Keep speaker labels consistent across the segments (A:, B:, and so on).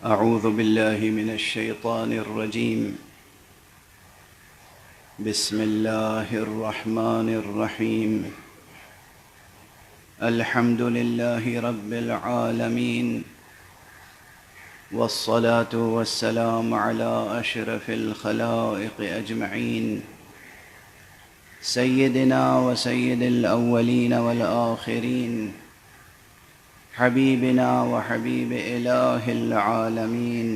A: أعوذ بالله من الشيطان الرجيم. بسم الله الرحمن الرحيم. الحمد لله رب العالمين، والصلاة والسلام على أشرف الخلائق أجمعين، سيدنا وسيد الأولين والآخرين، حبيبنا وحبيب إله العالمين،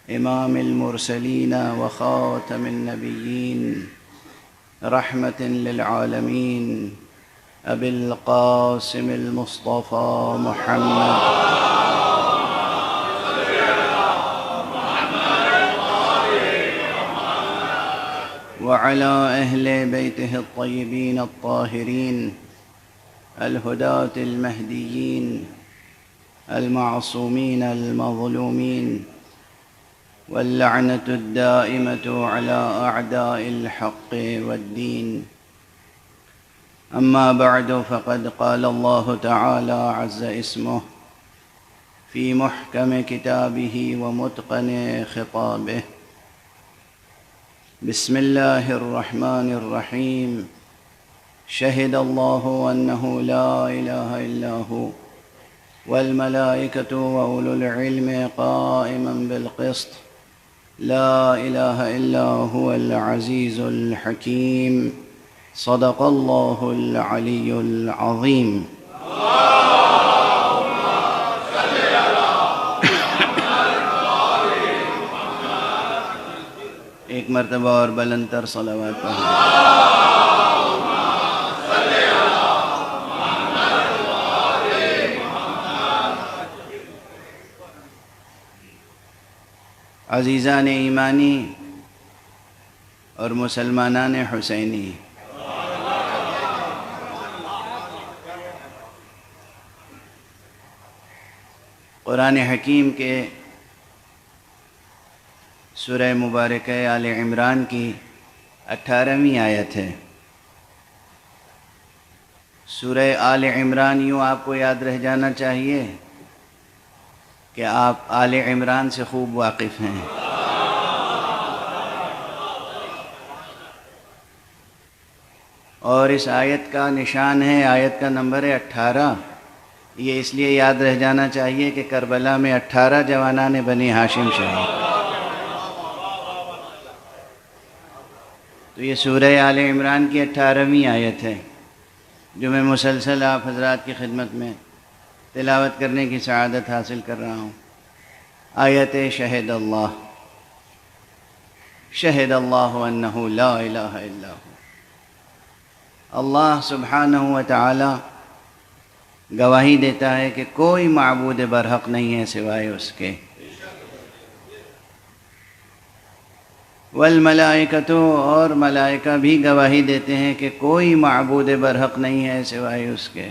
A: إمام المرسلين وخاتم النبيين، رحمة للعالمين، أبي القاسم المصطفى محمد وعلى أهل بيته الطيبين الطاهرين الهداة المهديين المعصومين المظلومين، واللعنة الدائمة على أعداء الحق والدين. أما بعد، فقد قال الله تعالى عز اسمه في محكم كتابه ومتقن خطابه: بسم الله الرحمن الرحيم. شهد الله أنه لا إله إلا هو والملائكة وأولو العلم قائما بالقسط، لا إله إلا هو العزيز الحكيم. صدق الله العلي العظيم. ایک مرتبہ اور بلند تر صلوات پڑھیں. عزیزان ایمانی اور مسلمانان حسینی، قرآن حکیم کے سورہ مبارکہ آل عمران کی 18ویں آیت ہے. سورہ آل عمران یوں آپ کو یاد رہ جانا چاہیے کہ آپ آل عمران سے خوب واقف ہیں. اور اس آیت کا نشان ہے، آیت کا نمبر ہے 18. یہ اس لیے یاد رہ جانا چاہیے کہ کربلا میں 18 جوانان بنی ہاشم شہید. تو یہ سورہ آل عمران کی 18ویں آیت ہے جو میں مسلسل آپ حضرات کی خدمت میں تلاوت کرنے کی سعادت حاصل کر رہا ہوں. آیت شہد اللہ، شہد اللہ انہ لا الہ الا ہو. اللہ سبحانہ و تعالی گواہی دیتا ہے کہ کوئی معبود برحق نہیں ہے سوائے اس کے. والملائکۃ، اور ملائکہ بھی گواہی دیتے ہیں کہ کوئی معبود برحق نہیں ہے سوائے اس کے.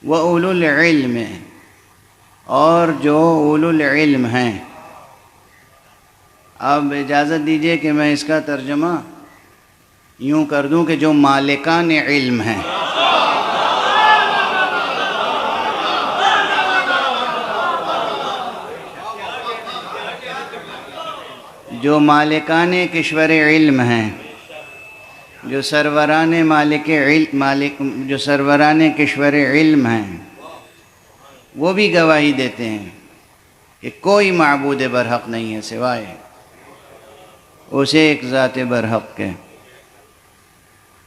A: وَأُولُو الْعِلْمِ، اور جو اولو العلم ہیں. اب اجازت دیجئے کہ میں اس کا ترجمہ یوں کر دوں کہ جو مالکان علم ہیں. جو مالکان کشور علم ہیں، جو سروران جو سروران کشور علم ہیں، وہ بھی گواہی دیتے ہیں کہ کوئی معبود برحق نہیں ہے سوائے اسے ایک ذات برحق کے.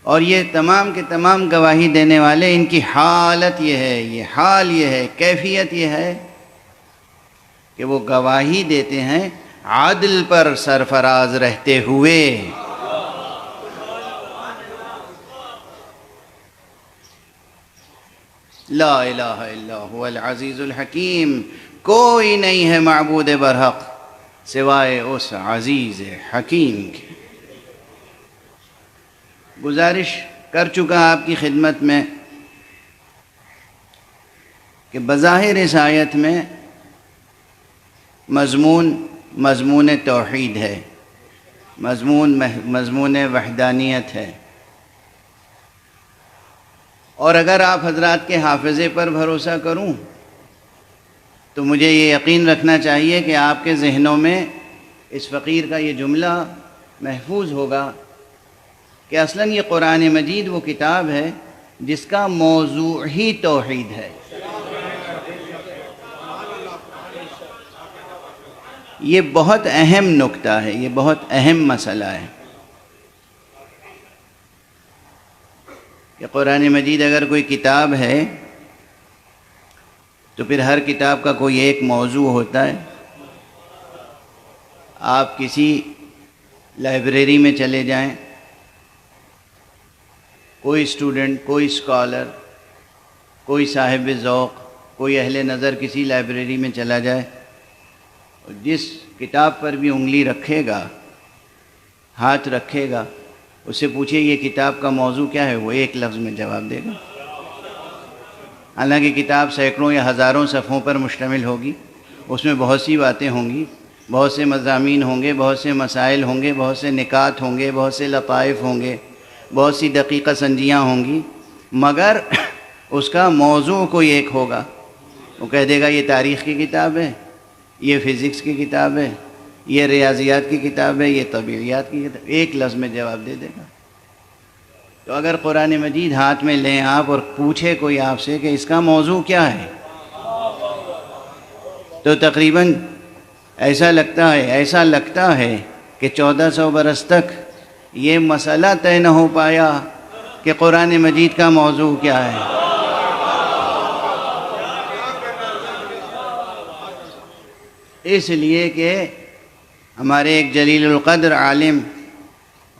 A: اور یہ تمام کے تمام گواہی دینے والے، ان کی حالت یہ ہے، یہ حال یہ ہے، کیفیت یہ ہے کہ وہ گواہی دیتے ہیں عدل پر سرفراز رہتے ہوئے. لا الہ الا هو العزیز الحکیم، کوئی نہیں ہے معبود برحق سوائے اس عزیز حکیم کے. گزارش کر چکا آپ کی خدمت میں کہ بظاہر اس آیت میں مضمون توحید ہے، مضمون وحدانیت ہے. اور اگر آپ حضرات کے حافظے پر بھروسہ کروں تو مجھے یہ یقین رکھنا چاہیے کہ آپ کے ذہنوں میں اس فقیر کا یہ جملہ محفوظ ہوگا کہ اصلاً یہ قرآن مجید وہ کتاب ہے جس کا موضوع ہی توحید ہے۔ یہ بہت اہم نکتہ ہے، یہ بہت اہم مسئلہ ہے کہ قرآن مجید اگر کوئی کتاب ہے تو پھر ہر کتاب کا کوئی ایک موضوع ہوتا ہے۔ آپ کسی لائبریری میں چلے جائیں، کوئی اسٹوڈنٹ، کوئی اسکالر، کوئی صاحب ذوق، کوئی اہل نظر کسی لائبریری میں چلا جائے، جس کتاب پر بھی انگلی رکھے گا، ہاتھ رکھے گا، اس سے پوچھے یہ کتاب کا موضوع کیا ہے، وہ ایک لفظ میں جواب دے گا۔ حالانکہ کتاب سینکڑوں یا ہزاروں صفحوں پر مشتمل ہوگی، اس میں بہت سی باتیں ہوں گی، بہت سے مضامین ہوں گے، بہت سے مسائل ہوں گے، بہت سے نکات ہوں گے، بہت سے لطائف ہوں گے، بہت سی دقیقہ سنجیاں ہوں گی، مگر اس کا موضوع کوئی ایک ہوگا۔ وہ کہہ دے گا یہ تاریخ کی کتاب ہے، یہ فزکس کی کتاب ہے، یہ ریاضیات کی کتاب ہے، یہ طبیعیات کی کتاب، ایک لفظ میں جواب دے دے گا۔ تو اگر قرآن مجید ہاتھ میں لیں آپ اور پوچھے کوئی آپ سے کہ اس کا موضوع کیا ہے، تو تقریباً ایسا لگتا ہے کہ 1400 برس تک یہ مسئلہ طے نہ ہو پایا کہ قرآن مجید کا موضوع کیا ہے۔ اس لیے کہ ہمارے ایک جلیل القدر عالم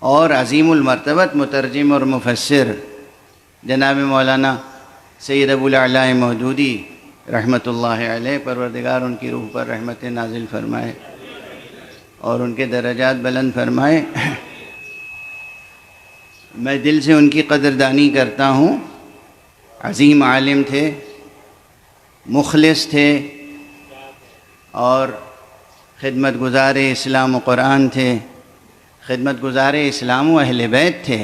A: اور عظیم المرتبت مترجم اور مفسر جناب مولانا سید ابو الاعلی مودودی رحمۃ اللہ علیہ، پروردگار ان کی روح پر رحمت نازل فرمائے اور ان کے درجات بلند فرمائے، میں دل سے ان کی قدردانی کرتا ہوں۔ عظیم عالم تھے، مخلص تھے اور خدمت گزار اسلام و قرآن تھے، خدمت گزار اسلام و اہل بیت تھے،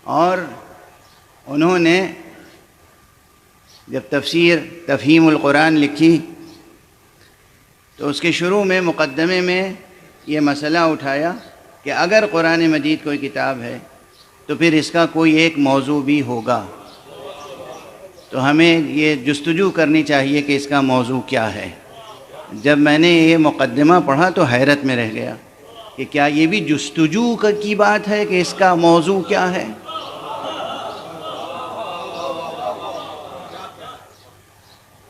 A: اور انہوں نے جب تفسیر تفہیم القرآن لکھی تو اس کے شروع میں مقدمے میں یہ مسئلہ اٹھایا کہ اگر قرآن مجید کوئی کتاب ہے تو پھر اس کا کوئی ایک موضوع بھی ہوگا، تو ہمیں یہ جستجو کرنی چاہیے کہ اس کا موضوع کیا ہے۔ جب میں نے یہ مقدمہ پڑھا تو حیرت میں رہ گیا کہ کیا یہ بھی جستجو کی بات ہے کہ اس کا موضوع کیا ہے؟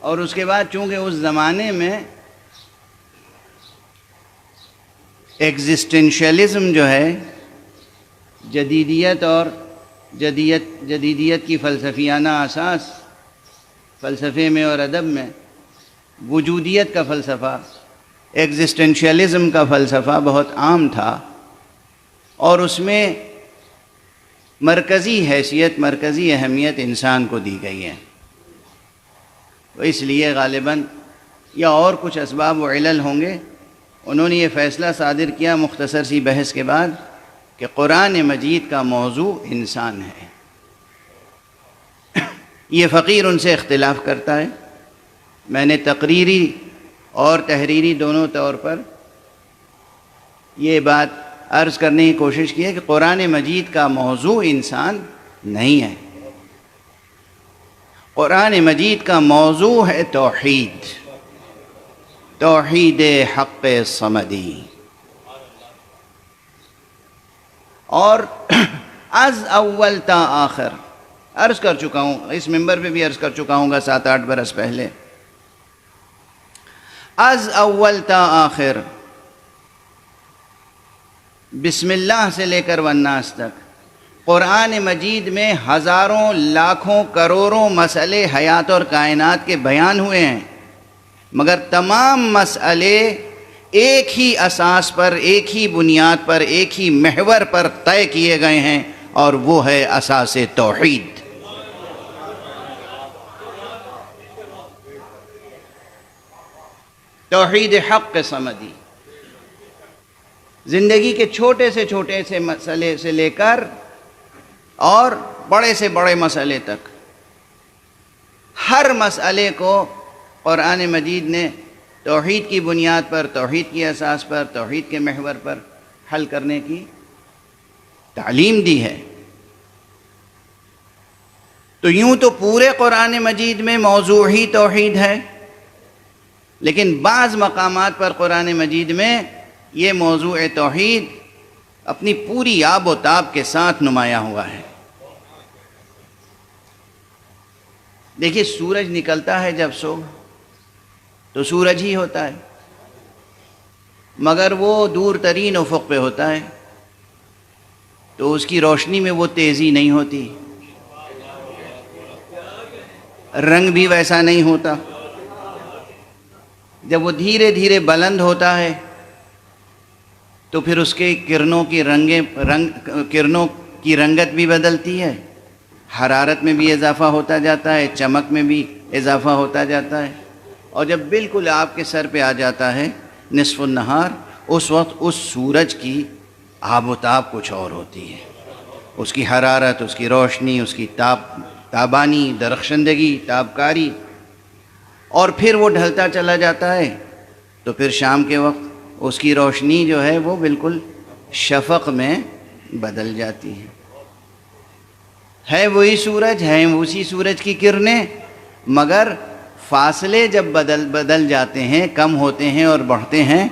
A: اور اس کے بعد چونکہ اس زمانے میں ایگزسٹنشیلزم جو ہے، جدیدیت اور جدیدیت کی فلسفیانہ اساس، فلسفے میں اور ادب میں وجودیت کا فلسفہ، ایگزسٹنشیلزم کا فلسفہ بہت عام تھا، اور اس میں مرکزی حیثیت، مرکزی اہمیت انسان کو دی گئی ہے۔ تو اس لیے غالباً یا اور کچھ اسباب و علل ہوں گے، انہوں نے یہ فیصلہ صادر کیا مختصر سی بحث کے بعد کہ قرآن مجید کا موضوع انسان ہے۔ یہ فقیر ان سے اختلاف کرتا ہے۔ میں نے تقریری اور تحریری دونوں طور پر یہ بات عرض کرنے کی کوشش کی ہے کہ قرآن مجید کا موضوع انسان نہیں ہے، قرآن مجید کا موضوع ہے توحید، توحید حق صمدی۔ اور از اول تا آخر عرض کر چکا ہوں، اس ممبر پہ بھی عرض کر چکا ہوں گا 7-8 برس پہلے، از اول تا آخر، بسم اللہ سے لے کر والناس تک قرآن مجید میں ہزاروں، لاکھوں، کروڑوں مسئلے حیات اور کائنات کے بیان ہوئے ہیں، مگر تمام مسئلے ایک ہی اساس پر، ایک ہی بنیاد پر، ایک ہی محور پر طے کیے گئے ہیں، اور وہ ہے اساس توحید۔ توحید حق صمدی۔ زندگی کے چھوٹے سے مسئلے سے لے کر اور بڑے سے بڑے مسئلے تک ہر مسئلے کو قرآن مجید نے توحید کی بنیاد پر، توحید کی اساس پر، توحید کے محور پر حل کرنے کی تعلیم دی ہے۔ تو یوں تو پورے قرآن مجید میں موضوع ہی توحید ہے، لیکن بعض مقامات پر قرآن مجید میں یہ موضوع توحید اپنی پوری آب و تاب کے ساتھ نمایاں ہوا ہے۔ دیکھیے سورج نکلتا ہے جب صبح تو سورج ہی ہوتا ہے، مگر وہ دور ترین افق پہ ہوتا ہے تو اس کی روشنی میں وہ تیزی نہیں ہوتی، رنگ بھی ویسا نہیں ہوتا۔ جب وہ دھیرے دھیرے بلند ہوتا ہے تو پھر اس کے کرنوں کی رنگت بھی بدلتی ہے، حرارت میں بھی اضافہ ہوتا جاتا ہے، چمک میں بھی اضافہ ہوتا جاتا ہے، اور جب بالکل آپ کے سر پہ آ جاتا ہے نصف النہار، اس وقت اس سورج کی آب و تاب کچھ اور ہوتی ہے، اس کی حرارت، اس کی روشنی، اس کی تابانی، درخشندگی، تابکاری، اور پھر وہ ڈھلتا چلا جاتا ہے تو پھر شام کے وقت اس کی روشنی جو ہے وہ بالکل شفق میں بدل جاتی ہے وہی سورج، ہیں اسی سورج کی کرنیں، مگر فاصلے جب بدل جاتے ہیں، کم ہوتے ہیں اور بڑھتے ہیں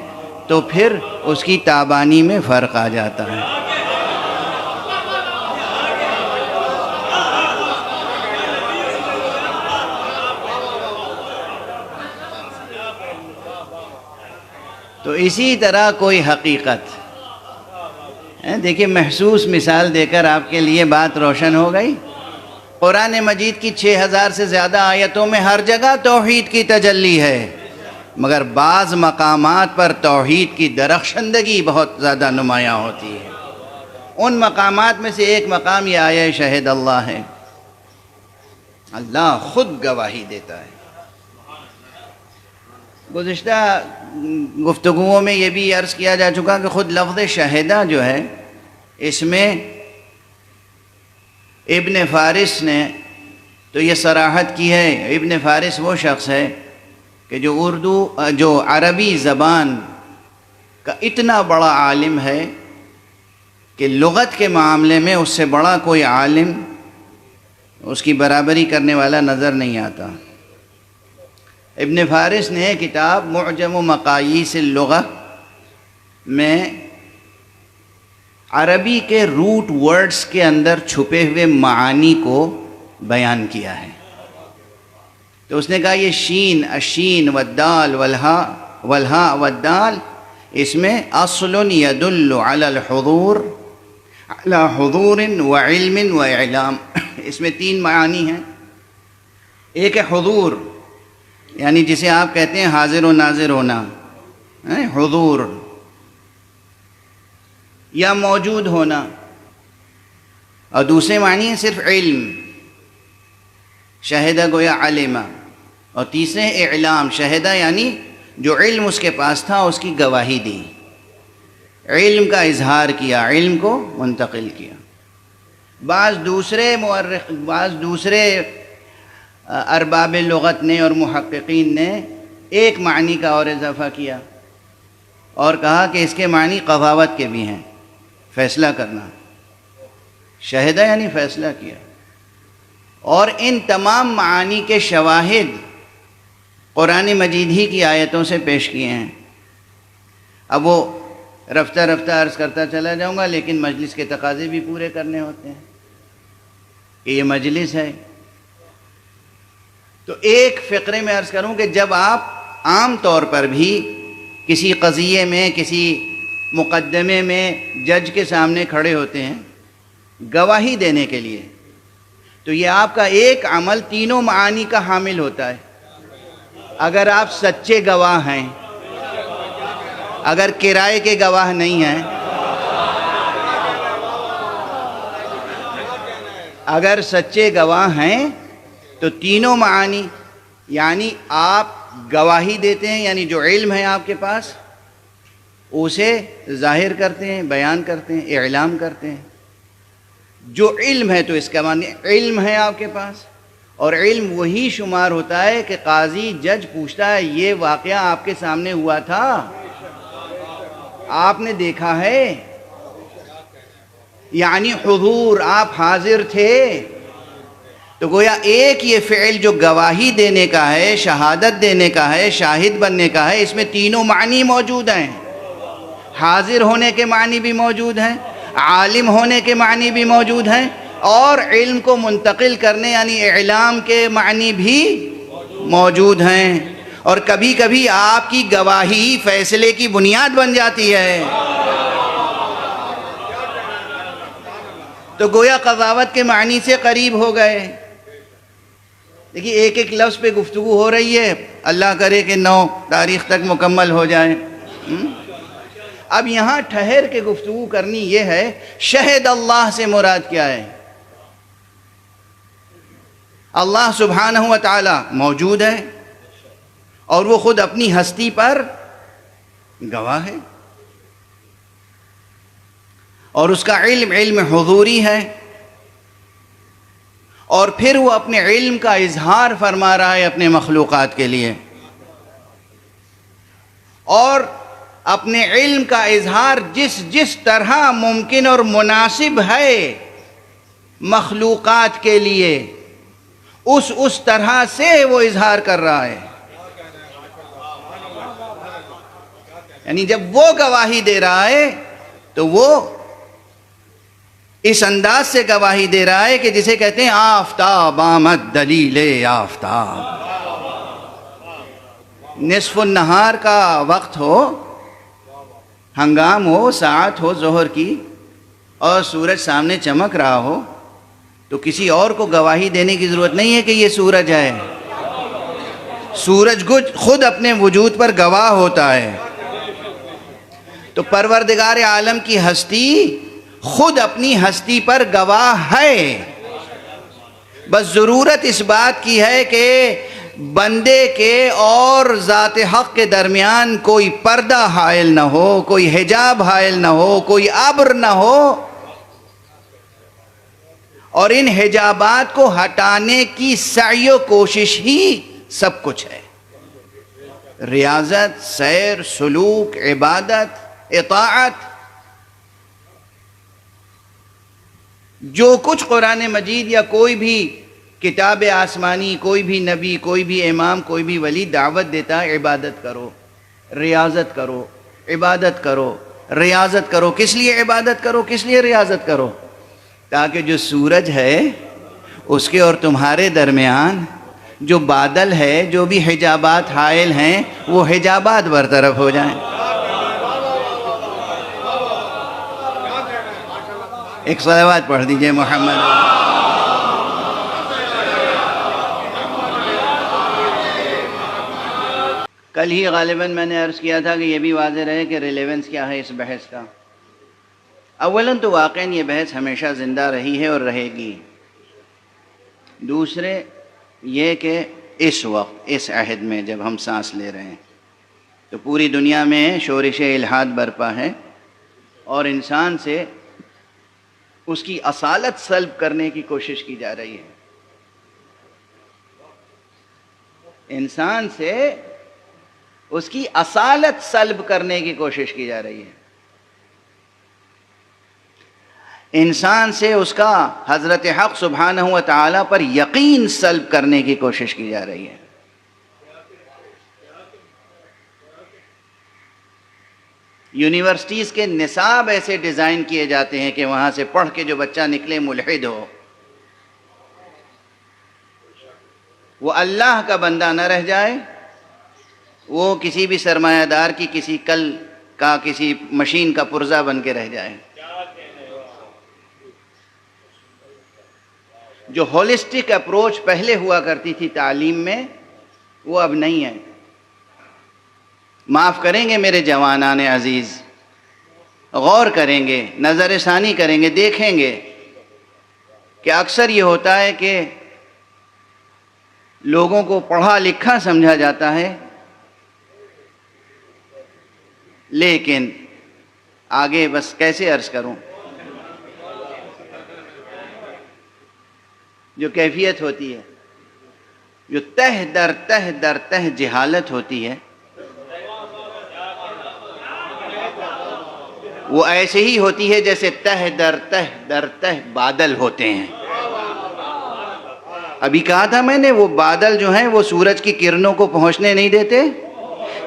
A: تو پھر اس کی تابانی میں فرق آ جاتا ہے۔ تو اسی طرح کوئی حقیقت، دیکھیے محسوس مثال دے کر آپ کے لیے بات روشن ہو گئی۔ قرآن مجید کی 6000 سے زیادہ آیتوں میں ہر جگہ توحید کی تجلی ہے، مگر بعض مقامات پر توحید کی درخشندگی بہت زیادہ نمایاں ہوتی ہے۔ ان مقامات میں سے ایک مقام یہ آیہ شہد اللہ ہے، اللہ خود گواہی دیتا ہے۔ گزشتہ گفتگوؤں میں یہ بھی عرض کیا جا چکا کہ خود لفظ شہدہ جو ہے، اس میں ابن فارس نے تو یہ صراحت کی ہے۔ ابن فارس وہ شخص ہے کہ جو عربی زبان کا اتنا بڑا عالم ہے کہ لغت کے معاملے میں اس سے بڑا کوئی عالم، اس کی برابری کرنے والا نظر نہیں آتا۔ ابن فارس نے کتاب معجم و مقاییس اللغہ میں عربی کے روٹ ورڈز کے اندر چھپے ہوئے معانی کو بیان کیا ہے۔ تو اس نے کہا یہ شین، الشین والدال والہاء والدال، اس میں اصل يدل على الحضور، على حضور وعلم واعلام، اس میں 3 معانی ہیں۔ ایک ہے حضور، یعنی جسے آپ کہتے ہیں حاضر و ناظر ہونا، حضور، یا موجود ہونا، اور دوسرے معنی ہے صرف علم، شہدہ گویا علمہ، اور تیسرے اعلام، شہدہ یعنی جو علم اس کے پاس تھا اس کی گواہی دی، علم کا اظہار کیا، علم کو منتقل کیا۔ بعض دوسرے ارباب لغت نے اور محققین نے ایک معنی کا اور اضافہ کیا اور کہا کہ اس کے معنی قضاوت کے بھی ہیں، فیصلہ کرنا، شہدہ یعنی فیصلہ کیا۔ اور ان تمام معانی کے شواہد قرآن مجید ہی کی آیتوں سے پیش کیے ہیں۔ اب وہ رفتہ رفتہ عرض کرتا چلا جاؤں گا، لیکن مجلس کے تقاضے بھی پورے کرنے ہوتے ہیں کہ یہ مجلس ہے۔ تو ایک فقرے میں عرض کروں کہ جب آپ عام طور پر بھی کسی قضیے میں، کسی مقدمے میں جج کے سامنے کھڑے ہوتے ہیں گواہی دینے کے لیے، تو یہ آپ کا ایک عمل تینوں معانی کا حامل ہوتا ہے۔ اگر آپ سچے گواہ ہیں، اگر کرائے کے گواہ نہیں ہیں، اگر سچے گواہ ہیں تو تینوں معانی، یعنی آپ گواہی دیتے ہیں، یعنی جو علم ہے آپ کے پاس اسے ظاہر کرتے ہیں، بیان کرتے ہیں، اعلام کرتے ہیں۔ جو علم ہے تو اس کا معنی علم ہے آپ کے پاس، اور علم وہی شمار ہوتا ہے کہ قاضی جج پوچھتا ہے یہ واقعہ آپ کے سامنے ہوا تھا، آپ نے دیکھا ہے، یعنی حضور آپ حاضر تھے. تو گویا ایک یہ فعل جو گواہی دینے کا ہے، شہادت دینے کا ہے، شاہد بننے کا ہے، اس میں تینوں معنی موجود ہیں. حاضر ہونے کے معنی بھی موجود ہیں، عالم ہونے کے معنی بھی موجود ہیں، اور علم کو منتقل کرنے یعنی اعلام کے معنی بھی موجود ہیں. اور کبھی کبھی آپ کی گواہی فیصلے کی بنیاد بن جاتی ہے. تو گویا قضاوت کے معنی سے قریب ہو گئے. دیکھیے ایک ایک لفظ پہ گفتگو ہو رہی ہے، اللہ کرے کہ 9 تاریخ تک مکمل ہو جائے. اب یہاں ٹھہر کے گفتگو کرنی یہ ہے، شہد اللہ سے مراد کیا ہے؟ اللہ سبحانہ و تعالی موجود ہے اور وہ خود اپنی ہستی پر گواہ ہے، اور اس کا علم حضوری ہے، اور پھر وہ اپنے علم کا اظہار فرما رہا ہے اپنے مخلوقات کے لیے، اور اپنے علم کا اظہار جس طرح ممکن اور مناسب ہے مخلوقات کے لیے اس طرح سے وہ اظہار کر رہا ہے. یعنی جب وہ گواہی دے رہا ہے تو وہ اس انداز سے گواہی دے رہا ہے کہ جسے کہتے ہیں آفتاب آمد دلیل آفتاب. نصف النہار کا وقت ہو، ہنگام ہو، ساعت ہو ظہر کی، اور سورج سامنے چمک رہا ہو، تو کسی اور کو گواہی دینے کی ضرورت نہیں ہے کہ یہ سورج ہے. سورج خود اپنے وجود پر گواہ ہوتا ہے. تو پروردگار عالم کی ہستی خود اپنی ہستی پر گواہ ہے. بس ضرورت اس بات کی ہے کہ بندے کے اور ذات حق کے درمیان کوئی پردہ حائل نہ ہو، کوئی حجاب حائل نہ ہو، کوئی عبر نہ ہو، اور ان حجابات کو ہٹانے کی سعی و کوشش ہی سب کچھ ہے. ریاضت، سیر، سلوک، عبادت، اطاعت، جو کچھ قرآن مجید یا کوئی بھی کتاب آسمانی، کوئی بھی نبی، کوئی بھی امام، کوئی بھی ولی دعوت دیتا ہے عبادت کرو، ریاضت کرو، عبادت کرو، ریاضت کرو. کس لیے عبادت کرو، کس لیے ریاضت کرو؟ تاکہ جو سورج ہے اس کے اور تمہارے درمیان جو بادل ہے، جو بھی حجابات حائل ہیں، وہ حجابات برطرف ہو جائیں. ایک صلوات پڑھ دیجئے محمد. کل ہی غالباً میں نے عرض کیا تھا کہ یہ بھی واضح رہے کہ ریلیونس کیا ہے اس بحث کا. اولاً تو واقعاً یہ بحث ہمیشہ زندہ رہی ہے اور رہے گی. دوسرے یہ کہ اس وقت اس عہد میں جب ہم سانس لے رہے ہیں تو پوری دنیا میں شورش الحاد برپا ہے، اور انسان سے اس کی اصالت سلب کرنے کی کوشش کی جا رہی ہے. انسان سے اس کی اصالت سلب کرنے کی کوشش کی جا رہی ہے. انسان سے اس کا حضرت حق سبحانہ و تعالی پر یقین سلب کرنے کی کوشش کی جا رہی ہے. یونیورسٹیز کے نصاب ایسے ڈیزائن کیے جاتے ہیں کہ وہاں سے پڑھ کے جو بچہ نکلے ملحد ہو، وہ اللہ کا بندہ نہ رہ جائے، وہ کسی بھی سرمایہ دار کی کسی کل کا کسی مشین کا پرزہ بن کے رہ جائے. جو ہولسٹک اپروچ پہلے ہوا کرتی تھی تعلیم میں، وہ اب نہیں ہے. معاف کریں گے میرے جوانان عزیز، غور کریں گے، نظر ثانی کریں گے، دیکھیں گے کہ اکثر یہ ہوتا ہے کہ لوگوں کو پڑھا لکھا سمجھا جاتا ہے، لیکن آگے بس کیسے عرض کروں، جو کیفیت ہوتی ہے جو تہ در جہالت ہوتی ہے وہ ایسے ہی ہوتی ہے جیسے تہ در تہ بادل ہوتے ہیں. ابھی کہا تھا میں نے وہ بادل جو ہیں وہ سورج کی کرنوں کو پہنچنے نہیں دیتے.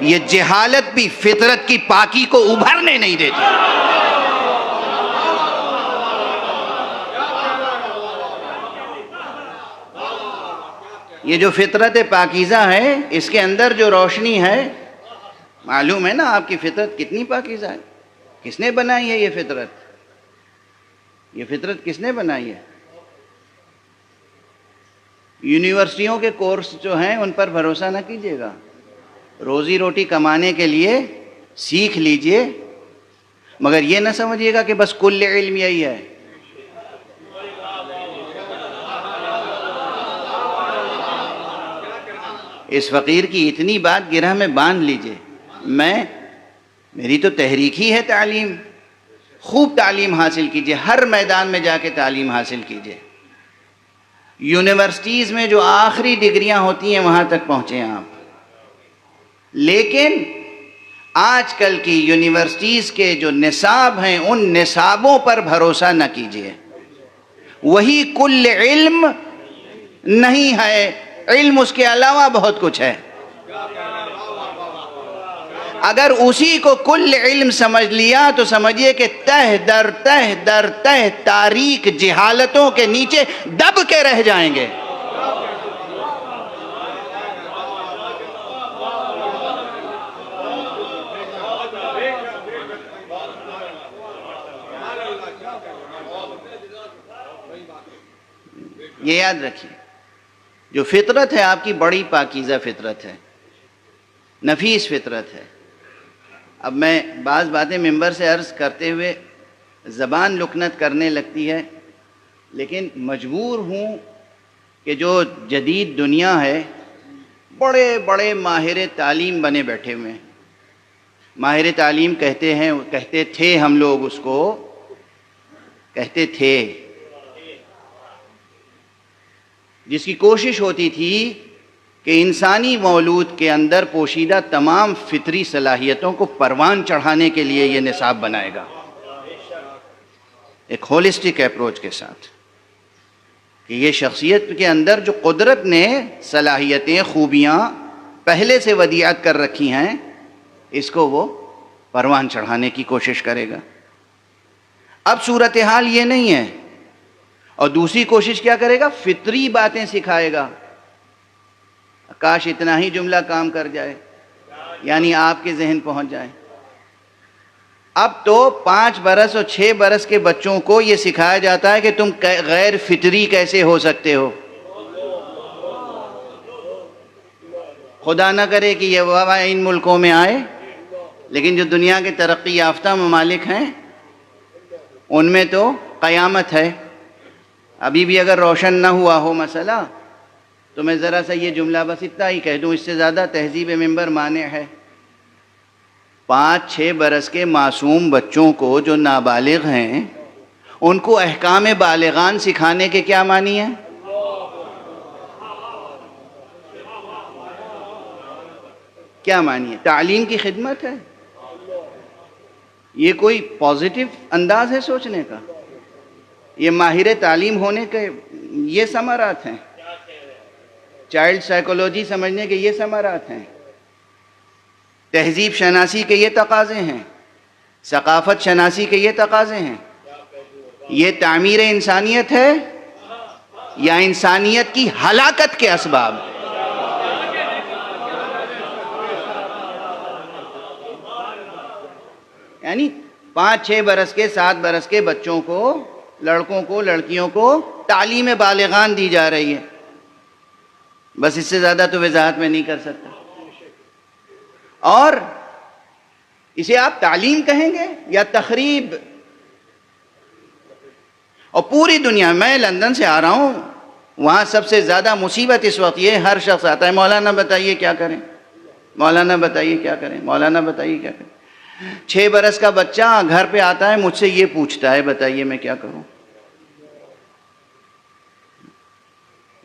A: یہ جہالت بھی فطرت کی پاکی کو ابھرنے نہیں دیتی. یہ جو فطرت پاکیزہ ہے اس کے اندر جو روشنی ہے، معلوم ہے نا آپ کی فطرت کتنی پاکیزہ ہے. کس نے بنائی ہے یہ فطرت؟ یہ فطرت کس نے بنائی ہے؟ یونیورسٹیوں کے کورس جو ہیں ان پر بھروسہ نہ کیجیے گا. روزی روٹی کمانے کے لیے سیکھ لیجئے، مگر یہ نہ سمجھیے گا کہ بس کل علم یہی ہے. اس فقیر کی اتنی بات گرہ میں باندھ لیجئے. میری تو تحریک ہی ہے تعلیم. خوب تعلیم حاصل کیجئے، ہر میدان میں جا کے تعلیم حاصل کیجئے. یونیورسٹیز میں جو آخری ڈگریاں ہوتی ہیں وہاں تک پہنچیں آپ. لیکن آج کل کی یونیورسٹیز کے جو نصاب ہیں ان نصابوں پر بھروسہ نہ کیجیے. وہی کل علم نہیں ہے، علم اس کے علاوہ بہت کچھ ہے. اگر اسی کو کل علم سمجھ لیا تو سمجھیے کہ تہ در تہ تاریک جہالتوں کے نیچے دب کے رہ جائیں گے. یہ یاد رکھیے، جو فطرت ہے آپ کی بڑی پاکیزہ فطرت ہے، نفیس فطرت ہے. اب میں بعض باتیں ممبر سے عرض کرتے ہوئے زبان لکنت کرنے لگتی ہے، لیکن مجبور ہوں کہ جو جدید دنیا ہے بڑے بڑے ماہر تعلیم بنے بیٹھے ہوئے ہیں. ماہر تعلیم کہتے تھے، ہم لوگ اس کو کہتے تھے، جس کی کوشش ہوتی تھی کہ انسانی مولود کے اندر پوشیدہ تمام فطری صلاحیتوں کو پروان چڑھانے کے لیے یہ نصاب بنائے گا، ایک ہولسٹک اپروچ کے ساتھ، کہ یہ شخصیت کے اندر جو قدرت نے صلاحیتیں خوبیاں پہلے سے ودیعت کر رکھی ہیں اس کو وہ پروان چڑھانے کی کوشش کرے گا. اب صورتحال یہ نہیں ہے. اور دوسری کوشش کیا کرے گا؟ فطری باتیں سکھائے گا. کاش اتنا ہی جملہ کام کر جائے، یعنی آپ کے ذہن پہنچ جائے. اب تو 5 برس اور 6 برس کے بچوں کو یہ سکھایا جاتا ہے کہ تم غیر فطری کیسے ہو سکتے ہو. خدا نہ کرے کہ یہ وبا ان ملکوں میں آئے، لیکن جو دنیا کے ترقی یافتہ ممالک ہیں ان میں تو قیامت ہے. ابھی بھی اگر روشن نہ ہوا ہو مسئلہ تو میں ذرا سا یہ جملہ بس اتنا ہی کہہ دوں، اس سے زیادہ تہذیب ممبر مانع ہے. 5-6 برس کے معصوم بچوں کو جو نابالغ ہیں ان کو احکام بالغان سکھانے کے کیا معنی ہیں؟ کیا معنی ہے؟ تعلیم کی خدمت ہے. یہ کوئی پازیٹیو انداز ہے سوچنے کا؟ یہ ماہر تعلیم ہونے کے یہ ثمرات ہیں. چائلڈ سائیکولوجی سمجھنے کے یہ ثمرات ہیں. تہذیب شناسی کے یہ تقاضے ہیں. ثقافت شناسی کے یہ تقاضے ہیں. یہ تعمیر انسانیت ہے یا انسانیت کی ہلاکت کے اسباب؟ یعنی 5-6 برس کے 7 برس کے بچوں کو، لڑکوں کو، لڑکیوں کو تعلیم بالغان دی جا رہی ہے. بس اس سے زیادہ تو وضاحت میں نہیں کر سکتا. اور اسے آپ تعلیم کہیں گے یا تخریب؟ اور پوری دنیا، میں لندن سے آ رہا ہوں، وہاں سب سے زیادہ مصیبت اس وقت یہ، ہر شخص آتا ہے مولانا بتائیے کیا کریں، مولانا بتائیے کیا کریں، مولانا بتائیے کیا کریں. 6 برس کا بچہ گھر پہ آتا ہے مجھ سے یہ پوچھتا ہے بتائیے میں کیا کروں.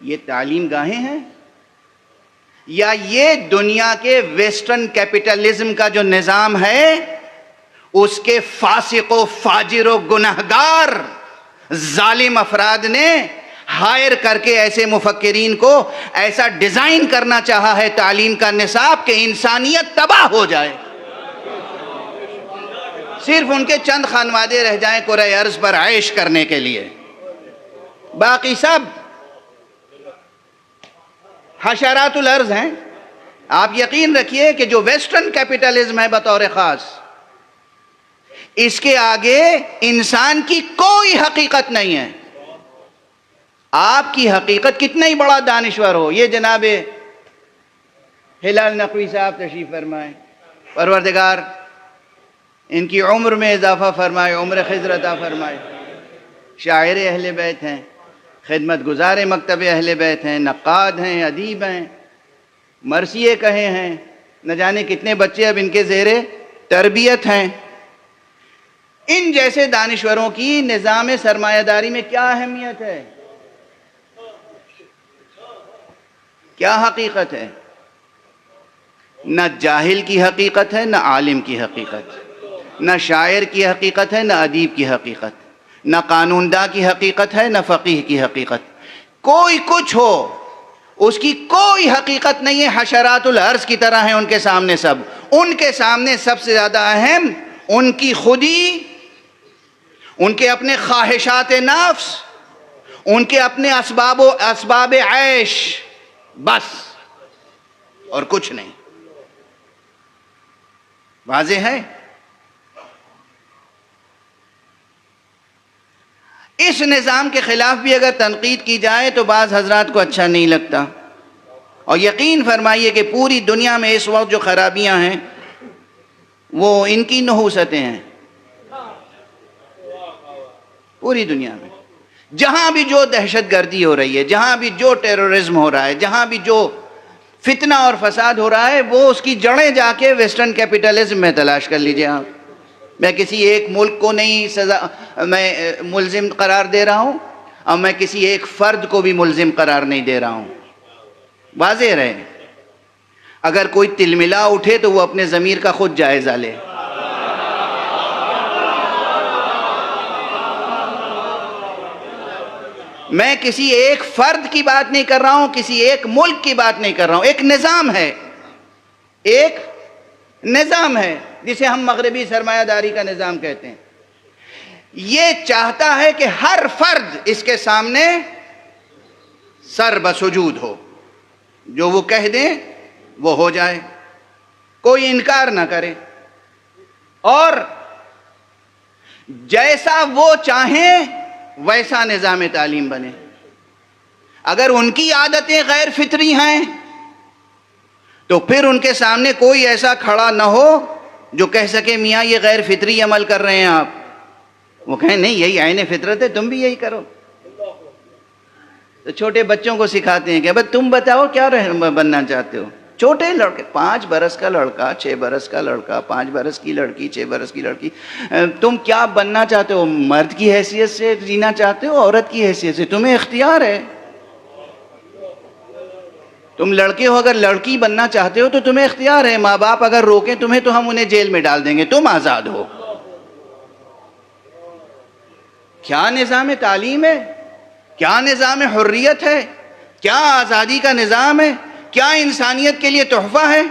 A: یہ تعلیم گاہیں ہیں؟ یا یہ دنیا کے ویسٹرن کیپٹلزم کا جو نظام ہے اس کے فاسق و فاجر و گنہگار ظالم افراد نے ہائر کر کے ایسے مفکرین کو ایسا ڈیزائن کرنا چاہا ہے تعلیم کا نصاب کہ انسانیت تباہ ہو جائے، صرف ان کے چند خانوادے رہ جائیں کرۂ ارض پر عیش کرنے کے لیے، باقی سب حشرات الارض ہیں۔ آپ یقین رکھیے کہ جو ویسٹرن کیپٹلزم ہے بطور خاص، اس کے آگے انسان کی کوئی حقیقت نہیں ہے۔ آپ کی حقیقت کتنا ہی بڑا دانشور ہو، یہ جناب ہلال نقوی صاحب تشریف فرمائیں، پروردگار ان کی عمر میں اضافہ فرمائے، عمر خضر عطا فرمائے، شاعر اہل بیت ہیں، خدمت گزار مکتب اہل بیت ہیں، نقاد ہیں، ادیب ہیں، مرثیے کہے ہیں، نہ جانے کتنے بچے اب ان کے زیر تربیت ہیں۔ ان جیسے دانشوروں کی نظام سرمایہ داری میں کیا اہمیت ہے، کیا حقیقت ہے؟ نہ جاہل کی حقیقت ہے، نہ عالم کی حقیقت، نہ شاعر کی حقیقت ہے، نہ ادیب کی حقیقت، نہ قانون داں کی حقیقت ہے، نہ فقیہ کی حقیقت، کوئی کچھ ہو اس کی کوئی حقیقت نہیں ہے۔ حشرات الارض کی طرح ہیں ان کے سامنے سب، ان کے سامنے سب سے زیادہ اہم ان کی خودی، ان کے اپنے خواہشات نفس، ان کے اپنے اسباب عیش، بس اور کچھ نہیں۔ واضح ہے؟ اس نظام کے خلاف بھی اگر تنقید کی جائے تو بعض حضرات کو اچھا نہیں لگتا، اور یقین فرمائیے کہ پوری دنیا میں اس وقت جو خرابیاں ہیں وہ ان کی نحوستیں ہیں۔ پوری دنیا میں جہاں بھی جو دہشت گردی ہو رہی ہے، جہاں بھی جو ٹیررزم ہو رہا ہے، جہاں بھی جو فتنہ اور فساد ہو رہا ہے، وہ اس کی جڑیں جا کے ویسٹرن کیپٹلزم میں تلاش کر لیجئے آپ۔ میں کسی ایک ملک کو نہیں میں ملزم قرار دے رہا ہوں، اور میں کسی ایک فرد کو بھی ملزم قرار نہیں دے رہا ہوں۔ واضح رہے، اگر کوئی تلملا اٹھے تو وہ اپنے ضمیر کا خود جائزہ لے۔ میں کسی ایک فرد کی بات نہیں کر رہا ہوں، کسی ایک ملک کی بات نہیں کر رہا ہوں۔ ایک نظام ہے، ایک نظام ہے جسے ہم مغربی سرمایہ داری کا نظام کہتے ہیں۔ یہ چاہتا ہے کہ ہر فرد اس کے سامنے سر بسجود ہو، جو وہ کہہ دیں وہ ہو جائے، کوئی انکار نہ کرے، اور جیسا وہ چاہیں ویسا نظام تعلیم بنے۔ اگر ان کی عادتیں غیر فطری ہیں تو پھر ان کے سامنے کوئی ایسا کھڑا نہ ہو جو کہہ سکے میاں یہ غیر فطری عمل کر رہے ہیں آپ، وہ کہیں نہیں یہی عین فطرت ہے، تم بھی یہی کرو۔ تو چھوٹے بچوں کو سکھاتے ہیں کہ بس تم بتاؤ کیا بننا چاہتے ہو۔ چھوٹے لڑکے، 5 برس کا لڑکا، 6 برس کا لڑکا، 5 برس کی لڑکی، 6 برس کی لڑکی، تم کیا بننا چاہتے ہو؟ مرد کی حیثیت سے جینا چاہتے ہو، عورت کی حیثیت سے؟ تمہیں اختیار ہے۔ تم لڑکے ہو، اگر لڑکی بننا چاہتے ہو تو تمہیں اختیار ہے۔ ماں باپ اگر روکیں تمہیں تو ہم انہیں جیل میں ڈال دیں گے، تم آزاد ہو۔ کیا نظام تعلیم ہے؟ کیا نظام حریت ہے؟ کیا آزادی کا نظام ہے؟ کیا انسانیت کے لیے تحفہ ہے؟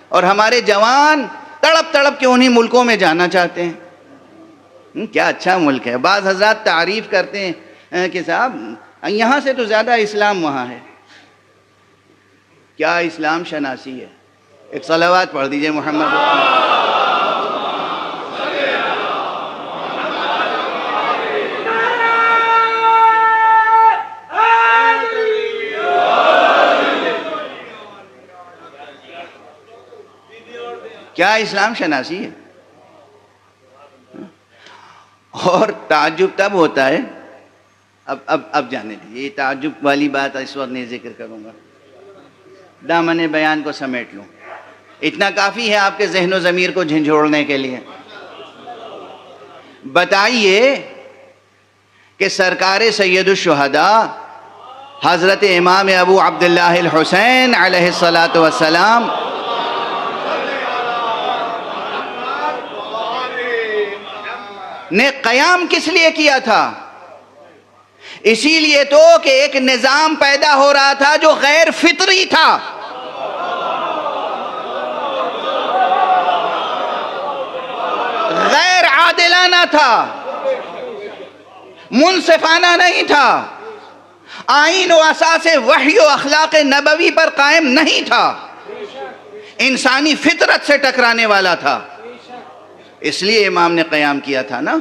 A: اور ہمارے جوان تڑپ تڑپ کے انہی ملکوں میں جانا چاہتے ہیں۔ کیا اچھا ملک ہے۔ بعض حضرات تعریف کرتے ہیں کہ صاحب یہاں سے تو زیادہ اسلام وہاں ہے۔ کیا اسلام شناسی ہے؟ ایک صلوات پڑھ دیجئے محمد۔ کیا اسلام شناسی ہے؟ اور تعجب تب ہوتا ہے، اب جانے دیجیے، یہ تعجب والی بات اس وقت نہیں ذکر کروں گا، دامن بیان کو سمیٹ لوں، اتنا کافی ہے آپ کے ذہن و ضمیر کو جھنجھوڑنے کے لیے۔ بتائیے کہ سرکار سید الشہداء حضرت امام ابو عبداللہ الحسین علیہ الصلاۃ والسلام نے قیام کس لیے کیا تھا؟ اسی لیے تو کہ ایک نظام پیدا ہو رہا تھا جو غیر فطری تھا، غیر عادلانہ تھا، منصفانہ نہیں تھا، آئین و اساس وحی و اخلاق نبوی پر قائم نہیں تھا، انسانی فطرت سے ٹکرانے والا تھا۔ اس لیے امام نے قیام کیا تھا نا۔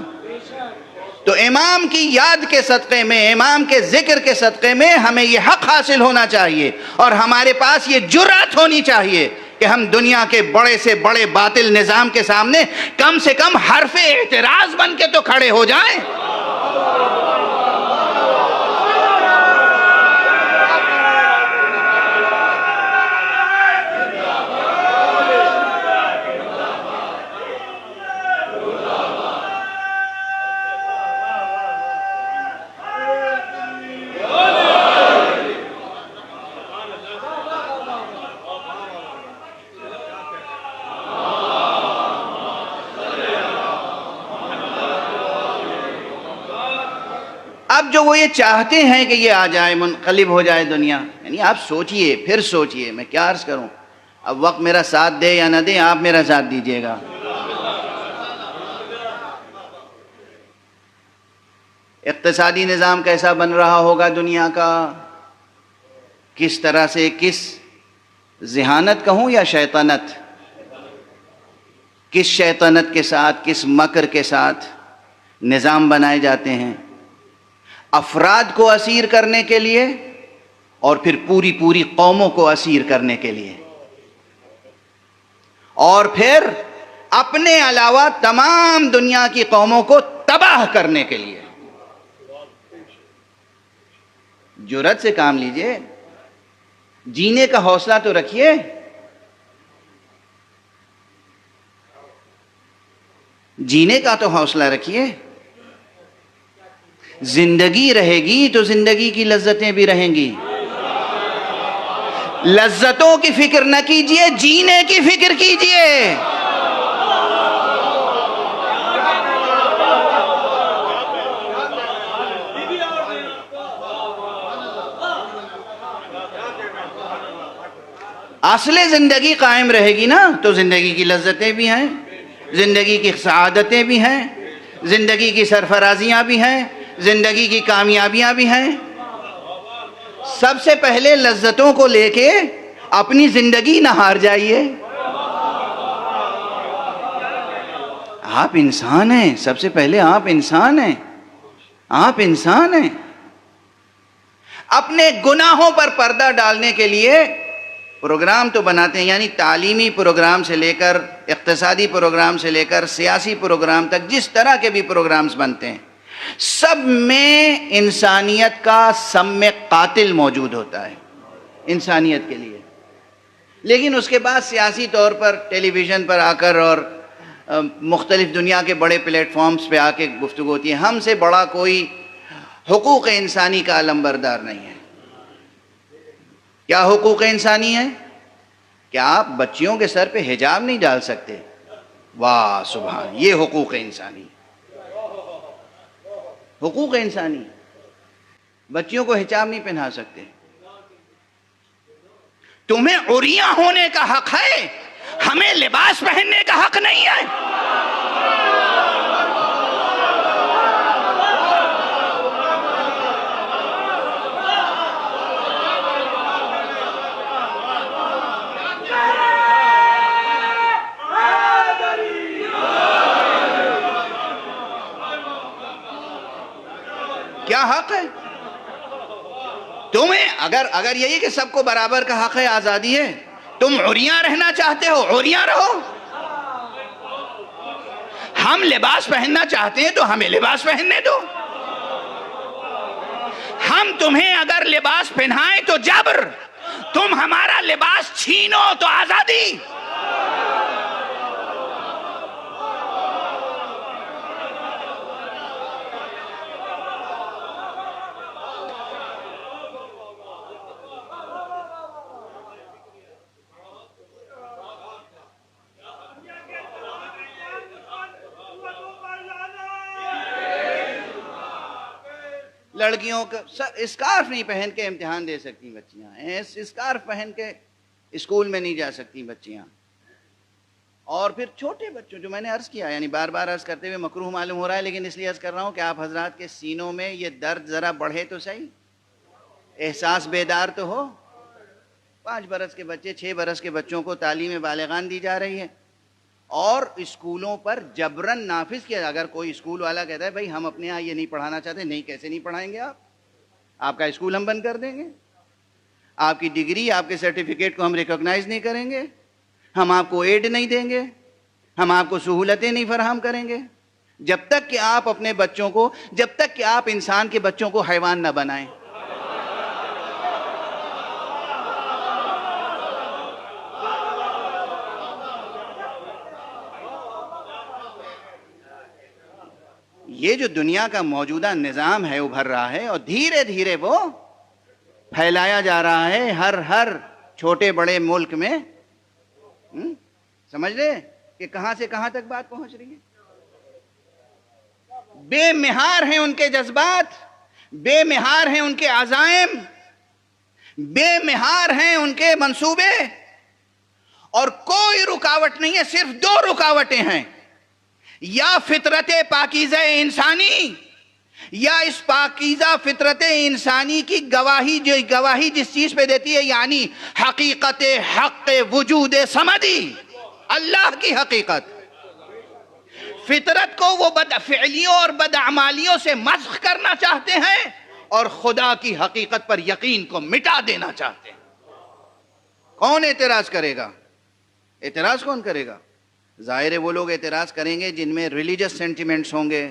A: تو امام کی یاد کے صدقے میں، امام کے ذکر کے صدقے میں ہمیں یہ حق حاصل ہونا چاہیے، اور ہمارے پاس یہ جرأت ہونی چاہیے کہ ہم دنیا کے بڑے سے بڑے باطل نظام کے سامنے کم سے کم حرف اعتراض بن کے تو کھڑے ہو جائیں۔ اب جو وہ یہ چاہتے ہیں کہ یہ آ جائے، منقلب ہو جائے دنیا، یعنی آپ سوچئے، پھر سوچئے، میں کیا عرض کروں، اب وقت میرا ساتھ دے یا نہ دے، آپ میرا ساتھ دیجئے گا۔ اقتصادی نظام کیسا بن رہا ہوگا دنیا کا، کس طرح سے، کس ذہانت کہوں یا شیطنت، کس شیطنت کے ساتھ، کس مکر کے ساتھ نظام بنائے جاتے ہیں افراد کو اسیر کرنے کے لیے، اور پھر پوری پوری قوموں کو اسیر کرنے کے لیے، اور پھر اپنے علاوہ تمام دنیا کی قوموں کو تباہ کرنے کے لیے۔ جرأت سے کام لیجئے، جینے کا حوصلہ تو رکھیے۔ جینے کا تو حوصلہ رکھیے۔ زندگی رہے گی تو زندگی کی لذتیں بھی رہیں گی۔ لذتوں کی فکر نہ کیجئے، جینے کی فکر کیجئے۔ اصل زندگی قائم رہے گی نا تو زندگی کی لذتیں بھی ہیں، زندگی کی سعادتیں بھی ہیں، زندگی کی سرفرازیاں بھی ہیں، زندگی کی کامیابیاں بھی ہیں۔ سب سے پہلے لذتوں کو لے کے اپنی زندگی نہ ہار جائیے۔ آپ انسان ہیں، سب سے پہلے آپ انسان ہیں، آپ انسان ہیں۔ اپنے گناہوں پر پردہ ڈالنے کے لیے پروگرام تو بناتے ہیں، یعنی تعلیمی پروگرام سے لے کر اقتصادی پروگرام سے لے کر سیاسی پروگرام تک، جس طرح کے بھی پروگرامز بنتے ہیں، سب میں انسانیت کا سم قاتل موجود ہوتا ہے، انسانیت کے لیے۔ لیکن اس کے بعد سیاسی طور پر ٹیلی ویژن پر آ کر اور مختلف دنیا کے بڑے پلیٹ فارمز پہ آ کے گفتگو ہوتی ہے۔ ہم سے بڑا کوئی حقوق انسانی کا علمبردار نہیں ہے۔ کیا حقوق انسانی ہے؟ کیا آپ بچیوں کے سر پہ حجاب نہیں ڈال سکتے؟ واہ سبحان، یہ حقوق انسانی، حقوق انسانی۔ بچیوں کو حجاب نہیں پہنا سکتے۔ تمہیں عریاں ہونے کا حق ہے، ہمیں لباس پہننے کا حق نہیں ہے۔ کیا حق ہے تمہیں؟ اگر یہی کہ سب کو برابر کا حق ہے، آزادی ہے، تم عریاں رہنا چاہتے ہو، عریاں رہو۔ ہم لباس پہننا چاہتے ہیں تو ہمیں لباس پہننے دو۔ ہم تمہیں اگر لباس پہنائیں تو جبر، تم ہمارا لباس چھینو تو آزادی۔ لڑکیوں کا اسکارف نہیں پہن کے امتحان دے سکتی بچیاں، اسکارف پہن کے اسکول میں نہیں جا سکتی بچیاں. اور پھر چھوٹے بچوں، جو میں نے عرض کیا، یعنی بار بار عرض کرتے ہوئے مکروہ معلوم ہو رہا ہے، لیکن اس لیے عرض کر رہا ہوں کہ آپ حضرات کے سینوں میں یہ درد ذرا بڑھے تو صحیح، احساس بیدار تو ہو. 5 برس کے بچے، 6 برس کے بچوں کو تعلیم بالغان دی جا رہی ہے اور اسکولوں پر جبرن نافذ کیا. اگر کوئی اسکول والا کہتا ہے بھائی ہم اپنے یہاں یہ نہیں پڑھانا چاہتے، نہیں، کیسے نہیں پڑھائیں گے آپ کا اسکول ہم بند کر دیں گے، آپ کی ڈگری، آپ کے سرٹیفکیٹ کو ہم ریکگنائز نہیں کریں گے، ہم آپ کو ایڈ نہیں دیں گے، ہم آپ کو سہولتیں نہیں فراہم کریں گے، جب تک کہ آپ اپنے بچوں کو، جب تک کہ آپ انسان کے بچوں کو حیوان نہ بنائیں. یہ جو دنیا کا موجودہ نظام ہے ابھر رہا ہے اور دھیرے دھیرے وہ پھیلایا جا رہا ہے ہر چھوٹے بڑے ملک میں. سمجھ رہے کہ کہاں سے کہاں تک بات پہنچ رہی ہے؟ بے مہار ہیں ان کے جذبات، بے مہار ہیں ان کے عزائم، بے مہار ہیں ان کے منصوبے، اور کوئی رکاوٹ نہیں ہے. صرف 2 رکاوٹیں ہیں، یا فطرت پاکیزہ انسانی، یا اس پاکیزہ فطرت انسانی کی گواہی جس چیز پہ دیتی ہے، یعنی حقیقت حق وجود صمدی، اللہ کی حقیقت. فطرت کو وہ بدفعلیوں اور بدعمالیوں سے مسخ کرنا چاہتے ہیں اور خدا کی حقیقت پر یقین کو مٹا دینا چاہتے ہیں. کون اعتراض کرے گا؟ اعتراض کون کرے گا؟ ظاہر ہے وہ لوگ اعتراض کریں گے جن میں ریلیجس سینٹیمنٹس ہوں گے.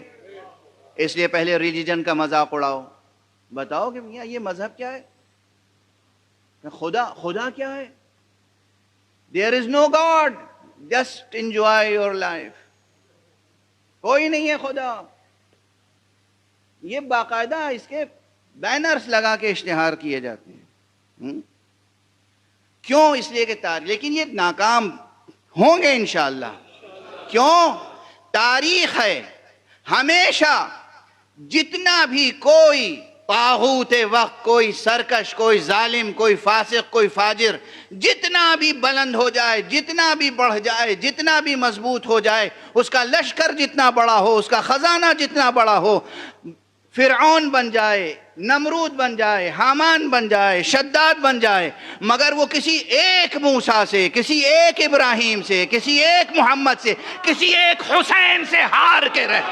A: اس لیے پہلے ریلیجن کا مذاق اڑاؤ، بتاؤ کہ میاں یہ مذہب کیا ہے، خدا کیا ہے. There is no God, just enjoy your life. کوئی نہیں ہے خدا. یہ باقاعدہ اس کے بینرز لگا کے اشتہار کیے جاتے ہیں. کیوں؟ اس لیے کہ لیکن یہ ناکام ہوں گے انشاءاللہ. کیوں؟ تاریخ ہے، ہمیشہ جتنا بھی کوئی طاغوت وقت، کوئی سرکش، کوئی ظالم، کوئی فاسق، کوئی فاجر جتنا بھی بلند ہو جائے، جتنا بھی بڑھ جائے، جتنا بھی مضبوط ہو جائے، اس کا لشکر جتنا بڑا ہو، اس کا خزانہ جتنا بڑا ہو، فرعون بن جائے، نمرود بن جائے، حامان بن جائے، شداد بن جائے، مگر وہ کسی ایک موسیٰ سے، کسی ایک ابراہیم سے، کسی ایک محمد سے، کسی ایک حسین سے ہار کے رہے.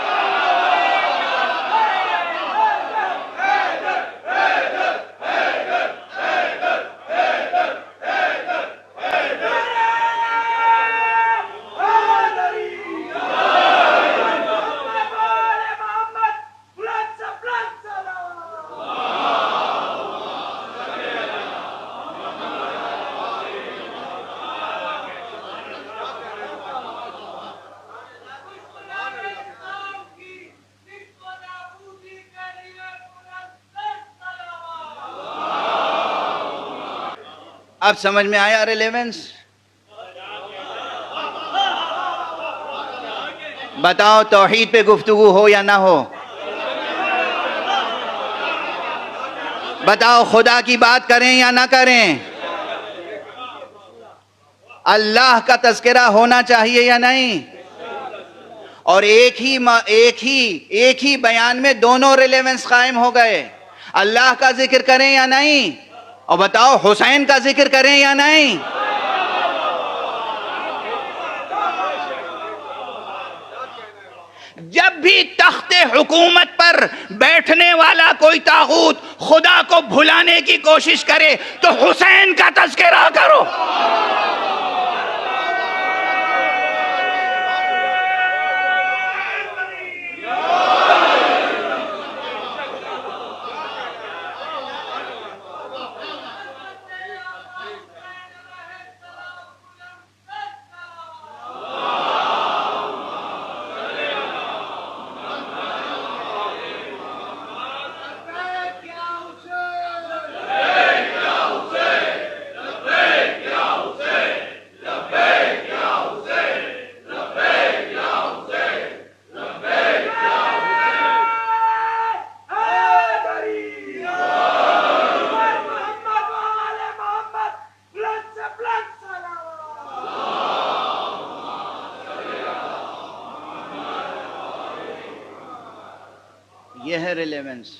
A: اب سمجھ میں آیا ریلیونس؟ بتاؤ توحید پہ گفتگو ہو یا نہ ہو؟ بتاؤ خدا کی بات کریں یا نہ کریں؟ اللہ کا تذکرہ ہونا چاہیے یا نہیں؟ اور ایک ہی بیان میں دونوں ریلیونس قائم ہو گئے. اللہ کا ذکر کریں یا نہیں؟ اور بتاؤ حسین کا ذکر کریں یا نہیں؟ جب بھی تخت حکومت پر بیٹھنے والا کوئی طاغوت خدا کو بھلانے کی کوشش کرے تو حسین کا تذکرہ کرو. یہ ہے ریلیونس.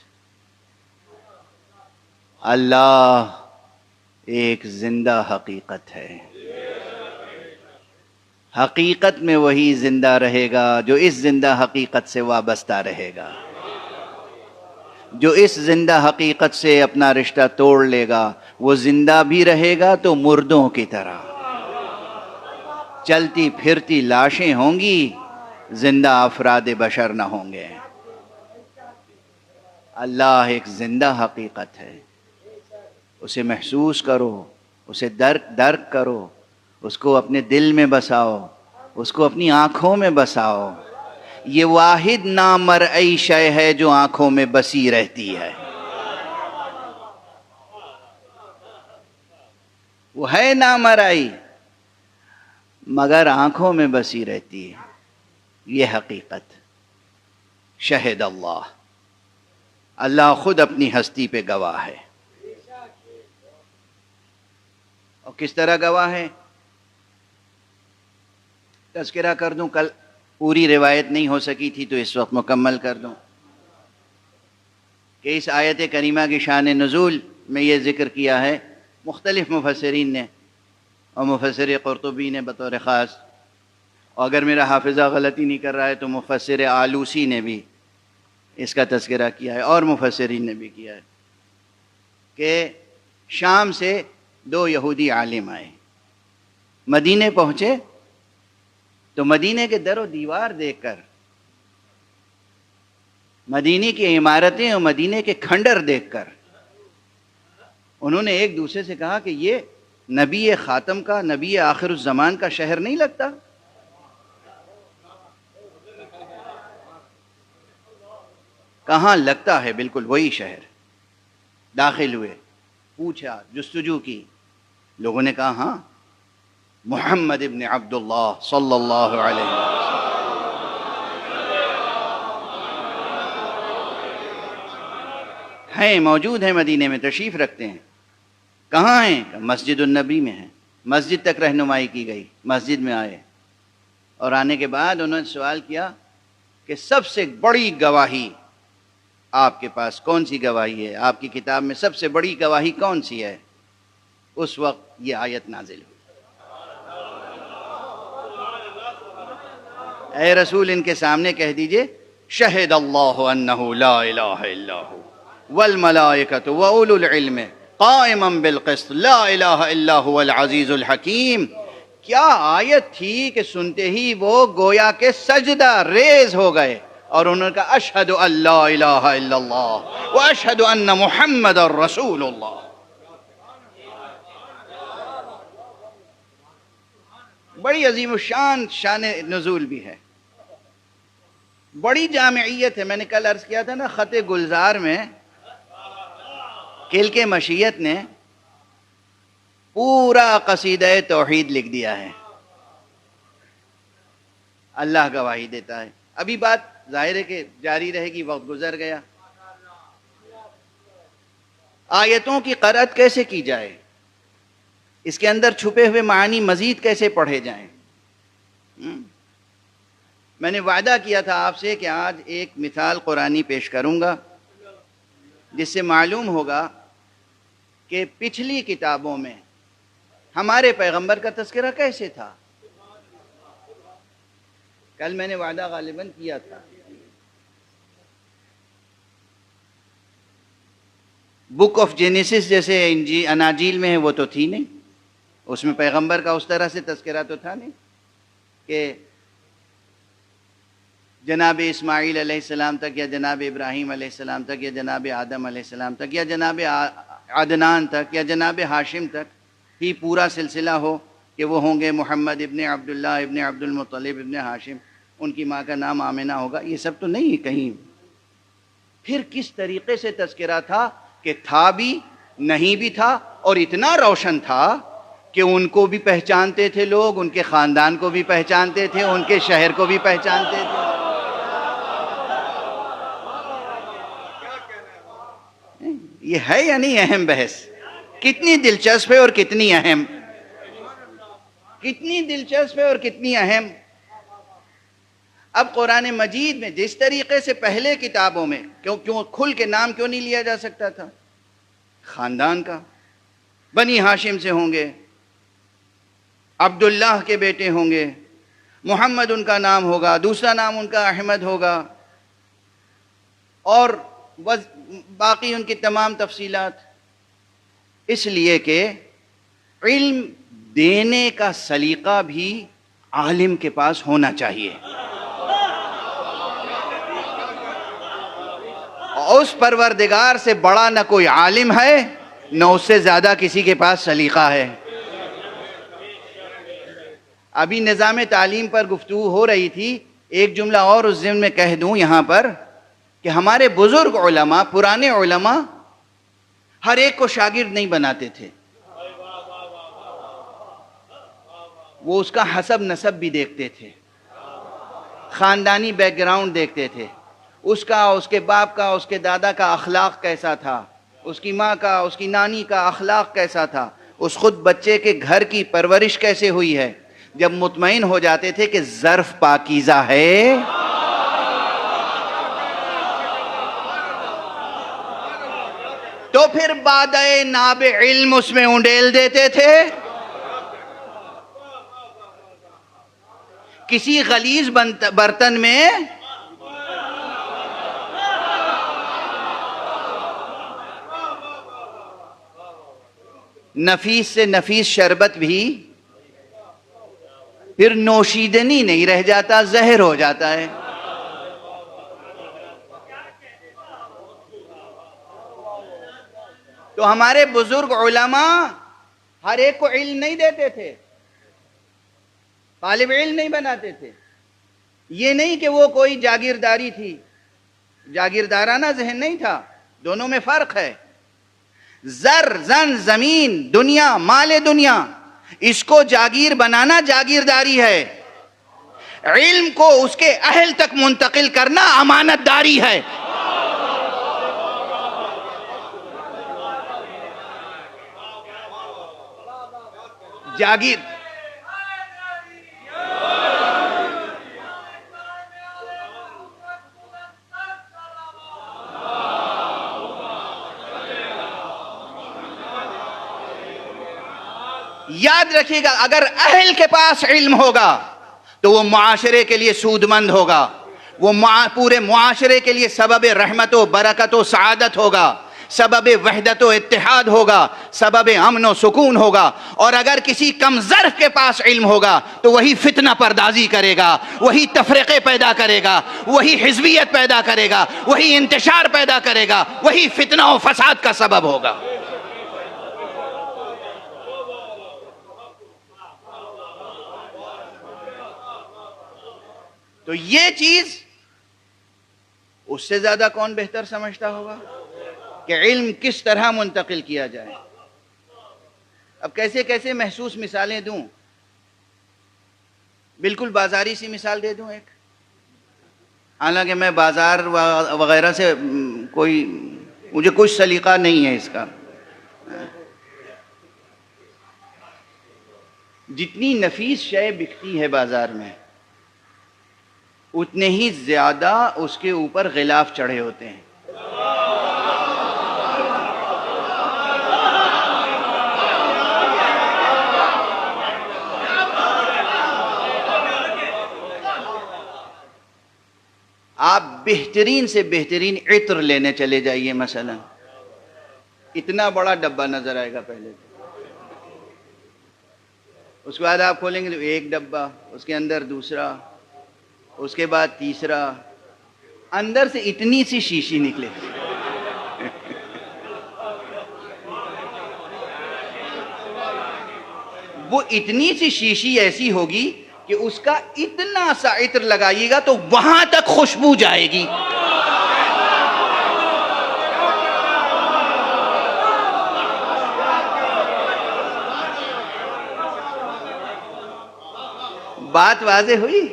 A: اللہ ایک زندہ حقیقت ہے. حقیقت میں وہی زندہ رہے گا جو اس زندہ حقیقت سے وابستہ رہے گا. جو اس زندہ حقیقت سے اپنا رشتہ توڑ لے گا وہ زندہ بھی رہے گا تو مردوں کی طرح چلتی پھرتی لاشیں ہوں گی، زندہ افراد بشر نہ ہوں گے. اللہ ایک زندہ حقیقت ہے. اسے محسوس کرو، اسے درک کرو، اس کو اپنے دل میں بساؤ، اس کو اپنی آنکھوں میں بساؤ. یہ واحد نامرئی شے ہے جو آنکھوں میں بسی رہتی ہے. وہ ہے نامرئی مگر آنکھوں میں بسی رہتی ہے. یہ حقیقت. شہد اللہ، اللہ خود اپنی ہستی پہ گواہ ہے. اور کس طرح گواہ ہے؟ تذکرہ کر دوں، کل پوری روایت نہیں ہو سکی تھی تو اس وقت مکمل کر دوں کہ اس آیت کریمہ کی شان نزول میں یہ ذکر کیا ہے مختلف مفسرین نے، اور مفسر قرطبی نے بطور خاص، اور اگر میرا حافظہ غلطی نہیں کر رہا ہے تو مفسر آلوسی نے بھی اس کا تذکرہ کیا ہے، اور مفسرین نے بھی کیا ہے کہ شام سے 2 یہودی عالم آئے، مدینے پہنچے تو مدینے کے در و دیوار دیکھ کر، مدینے کی عمارتیں اور مدینے کے کھنڈر دیکھ کر انہوں نے ایک دوسرے سے کہا کہ یہ نبی خاتم کا، نبی آخر الزمان کا شہر نہیں لگتا؟ کہاں لگتا ہے، بالکل وہی شہر. داخل ہوئے، پوچھا، جستجو کی، لوگوں نے کہا ہاں محمد ابن عبداللہ صلی اللہ علیہ وسلم. ہیں، موجود ہیں، مدینے میں تشریف رکھتے ہیں. کہاں ہیں؟ مسجد النبی میں ہیں. مسجد تک رہنمائی کی گئی، مسجد میں آئے، اور آنے کے بعد انہوں نے سوال کیا کہ سب سے بڑی گواہی آپ کے پاس کون سی گواہی ہے؟ آپ کی کتاب میں سب سے بڑی گواہی کون سی ہے؟ اس وقت یہ آیت نازل ہوئی. اے رسول، ان کے سامنے کہہ دیجئے شہد اللہ انہ لا الہ الا ہو والملائکۃ واولو العلم قائما بالقسط لا الہ الا هو العزیز الحکیم. کیا آیت تھی کہ سنتے ہی وہ گویا کہ سجدہ ریز ہو گئے اور انہوں نے کہا اشہد ان لا الہ الا اللہ واشہد ان محمد رسول اللہ. بڑی عظیم الشان شان نزول بھی ہے، بڑی جامعیت ہے. میں نے کل عرض کیا تھا نا، خط گلزار میں کلک مشیت نے پورا قصیدہ توحید لکھ دیا ہے. اللہ گواہی دیتا ہے. ابھی بات ظاہر ہے کہ جاری رہے گی، وقت گزر گیا. آیتوں کی قرأت کیسے کی جائے، اس کے اندر چھپے ہوئے معانی مزید کیسے پڑھے جائیں. میں نے وعدہ کیا تھا آپ سے کہ آج ایک مثال قرآنی پیش کروں گا جس سے معلوم ہوگا کہ پچھلی کتابوں میں ہمارے پیغمبر کا تذکرہ کیسے تھا. کل میں نے وعدہ غالباً کیا تھا. بک آف جینیسس جیسے اناجیل میں ہے وہ تو تھی نہیں، اس میں پیغمبر کا اس طرح سے تذکرہ تو تھا نہیں کہ جناب اسماعیل علیہ السلام تک، یا جناب ابراہیم علیہ السلام تک، یا جناب آدم علیہ السلام تک، یا جناب عدنان تک، یا جناب ہاشم تک ہی پورا سلسلہ ہو کہ وہ ہوں گے محمد ابن عبداللہ ابن عبد المطلب ابن ہاشم، ان کی ماں کا نام آمنہ ہوگا. یہ سب تو نہیں کہیں. پھر کس طریقے سے تذکرہ تھا کہ تھا بھی، نہیں بھی تھا، اور اتنا روشن تھا کہ ان کو بھی پہچانتے تھے لوگ، ان کے خاندان کو بھی پہچانتے تھے، ان کے شہر کو بھی پہچانتے تھے. یہ ہے یا نہیں اہم بحث؟ کتنی دلچسپ ہے اور کتنی اہم، کتنی دلچسپ ہے اور کتنی اہم. اب قرآن مجید میں جس طریقے سے پہلے کتابوں میں کیوں کھل کے نام کیوں نہیں لیا جا سکتا تھا؟ خاندان کا، بنی ہاشم سے ہوں گے، عبداللہ کے بیٹے ہوں گے، محمد ان کا نام ہوگا، دوسرا نام ان کا احمد ہوگا، اور باقی ان کی تمام تفصیلات. اس لیے کہ علم دینے کا سلیقہ بھی عالم کے پاس ہونا چاہیے. اس پروردگار سے بڑا نہ کوئی عالم ہے، نہ اس سے زیادہ کسی کے پاس سلیقہ ہے. ابھی نظام تعلیم پر گفتگو ہو رہی تھی، ایک جملہ اور اس ضمن میں کہہ دوں یہاں پر کہ ہمارے بزرگ علماء، پرانے علماء ہر ایک کو شاگرد نہیں بناتے تھے. وہ اس کا حسب نسب بھی دیکھتے تھے، خاندانی بیک گراؤنڈ دیکھتے تھے، اس کا، اس کے باپ کا، اس کے دادا کا اخلاق کیسا تھا، اس کی ماں کا، اس کی نانی کا اخلاق کیسا تھا، اس خود بچے کے گھر کی پرورش کیسے ہوئی ہے. جب مطمئن ہو جاتے تھے کہ ظرف پاکیزہ ہے، تو پھر بادئ ناب علم اس میں انڈیل دیتے تھے. کسی غلیظ برتن میں نفیس سے نفیس شربت بھی پھر نوشیدنی نہیں رہ جاتا، زہر ہو جاتا ہے. تو ہمارے بزرگ علماء ہر ایک کو علم نہیں دیتے تھے، طالب علم نہیں بناتے تھے. یہ نہیں کہ وہ کوئی جاگیرداری تھی، جاگیردارانہ ذہن نہیں تھا. دونوں میں فرق ہے. زر، زن، زمین، دنیا، مال دنیا، اس کو جاگیر بنانا جاگیرداری ہے. علم کو اس کے اہل تک منتقل کرنا امانت داری ہے. جاگیر یاد رکھیے گا، اگر اہل کے پاس علم ہوگا تو وہ معاشرے کے لیے سود مند ہوگا، وہ پورے معاشرے کے لیے سبب رحمت و برکت و سعادت ہوگا، سبب وحدت و اتحاد ہوگا، سبب امن و سکون ہوگا. اور اگر کسی کم ظرف کے پاس علم ہوگا تو وہی فتنہ پردازی کرے گا، وہی تفرقے پیدا کرے گا، وہی حزبیت پیدا کرے گا، وہی انتشار پیدا کرے گا، وہی فتنہ و فساد کا سبب ہوگا. تو یہ چیز اس سے زیادہ کون بہتر سمجھتا ہوگا کہ علم کس طرح منتقل کیا جائے. اب کیسے کیسے محسوس مثالیں دوں، بالکل بازاری سی مثال دے دوں ایک. حالانکہ میں بازار وغیرہ سے مجھے کوئی سلیقہ نہیں ہے اس کا. جتنی نفیس شے بکتی ہے بازار میں، اتنے ہی زیادہ اس کے اوپر غلاف چڑھے ہوتے ہیں. آپ بہترین سے بہترین عطر لینے چلے جائیے، مثلا اتنا بڑا ڈبہ نظر آئے گا پہلے، اس کے بعد آپ کھولیں گے تو ایک ڈبہ، اس کے اندر دوسرا، اس کے بعد تیسرا، اندر سے اتنی سی شیشی نکلے. وہ اتنی سی شیشی ایسی ہوگی کہ اس کا اتنا سا عطر لگائیے گا تو وہاں تک خوشبو جائے گی. بات واضح ہوئی؟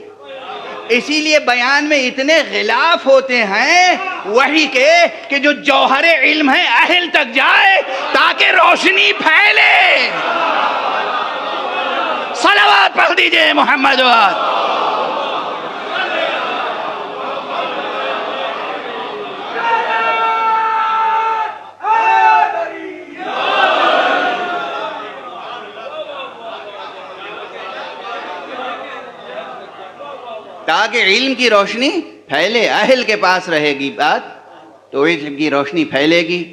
A: اسی لیے بیان میں اتنے غلاف ہوتے ہیں وحی کے کہ جو جوہر علم ہے اہل تک جائے تاکہ روشنی پھیلے. صلوات پڑھ دیجئے محمد وآل. تاکہ علم کی روشنی پھیلے. اہل کے پاس رہے گی بات تو علم کی روشنی پھیلے گی.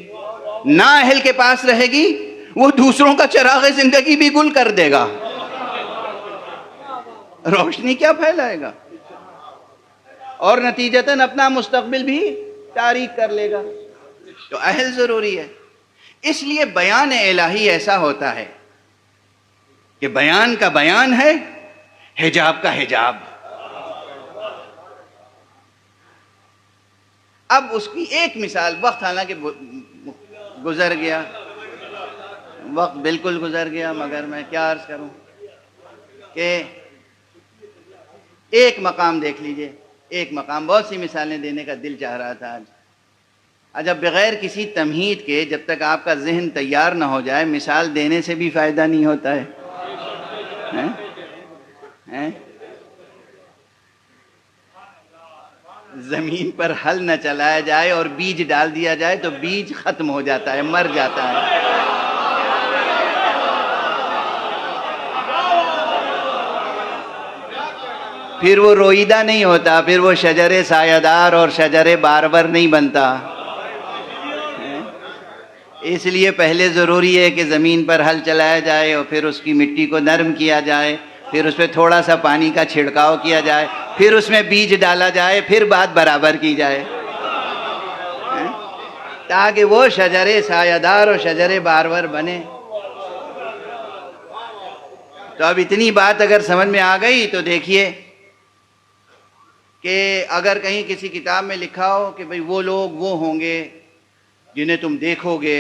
A: نہ اہل کے پاس رہے گی وہ دوسروں کا چراغ زندگی بھی گل کر دے گا. روشنی کیا پھیلائے گا اور نتیجتاً اپنا مستقبل بھی تاریک کر لے گا. تو اہل ضروری ہے. اس لیے بیان الہی ایسا ہوتا ہے کہ بیان کا بیان ہے، حجاب کا حجاب. اب اس کی ایک مثال، وقت حالانکہ گزر گیا، وقت بالکل گزر گیا، مگر میں کیا عرض کروں کہ ایک مقام دیکھ لیجئے. ایک مقام، بہت سی مثالیں دینے کا دل چاہ رہا تھا آج. جب بغیر کسی تمہید کے جب تک آپ کا ذہن تیار نہ ہو جائے مثال دینے سے بھی فائدہ نہیں ہوتا ہے. زمین پر ہل نہ چلایا جائے اور بیج ڈال دیا جائے تو بیج ختم ہو جاتا ہے، مر جاتا ہے. پھر وہ روئیدہ نہیں ہوتا، پھر وہ شجر سایہ دار اور شجر بارور نہیں بنتا. اس لیے پہلے ضروری ہے کہ زمین پر ہل چلایا جائے اور پھر اس کی مٹی کو نرم کیا جائے، پھر اس پہ تھوڑا سا پانی کا چھڑکاؤ کیا جائے، پھر اس میں بیج ڈالا جائے، پھر بات برابر کی جائے تاکہ وہ شجر سایہ دار اور شجر بارور بنے. تو اب اتنی بات اگر سمجھ میں آ گئی تو دیکھیے کہ اگر کہیں کسی کتاب میں لکھا ہو کہ بھئی وہ لوگ وہ ہوں گے جنہیں تم دیکھو گے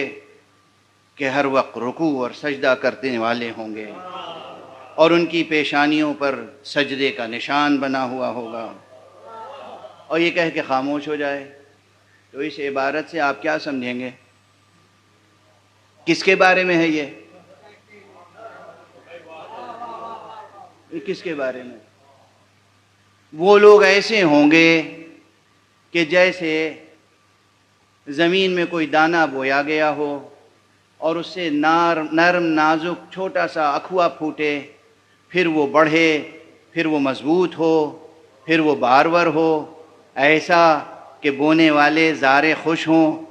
A: کہ ہر وقت رکوع اور سجدہ کرنے والے ہوں گے اور ان کی پیشانیوں پر سجدے کا نشان بنا ہوا ہوگا، اور یہ کہہ کے خاموش ہو جائے، تو اس عبارت سے آپ کیا سمجھیں گے؟ کس کے بارے میں ہے یہ کس کے بارے میں؟ وہ لوگ ایسے ہوں گے کہ جیسے زمین میں کوئی دانہ بویا گیا ہو اور اس سے نرم نازک چھوٹا سا اکھوا پھوٹے، پھر وہ بڑھے، پھر وہ مضبوط ہو، پھر وہ بارور ہو، ایسا کہ بونے والے زارے خوش ہوں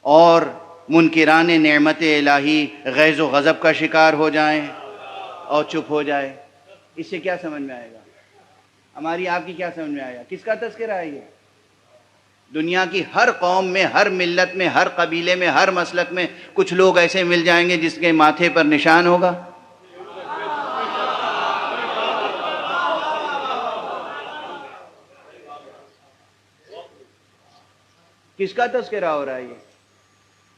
A: اور منکران نعمت الہی غیظ و غضب کا شکار ہو جائیں اور چپ ہو جائے. اس سے کیا سمجھ میں آئے گا؟ ہماری آپ کی کیا سمجھ میں آئے گا؟ کس کا تذکرہ ہے یہ؟ دنیا کی ہر قوم میں، ہر ملت میں، ہر قبیلے میں، ہر مسلک میں کچھ لوگ ایسے مل جائیں گے جس کے ماتھے پر نشان ہوگا. کس کا تذکرہ ہو رہا ہے یہ؟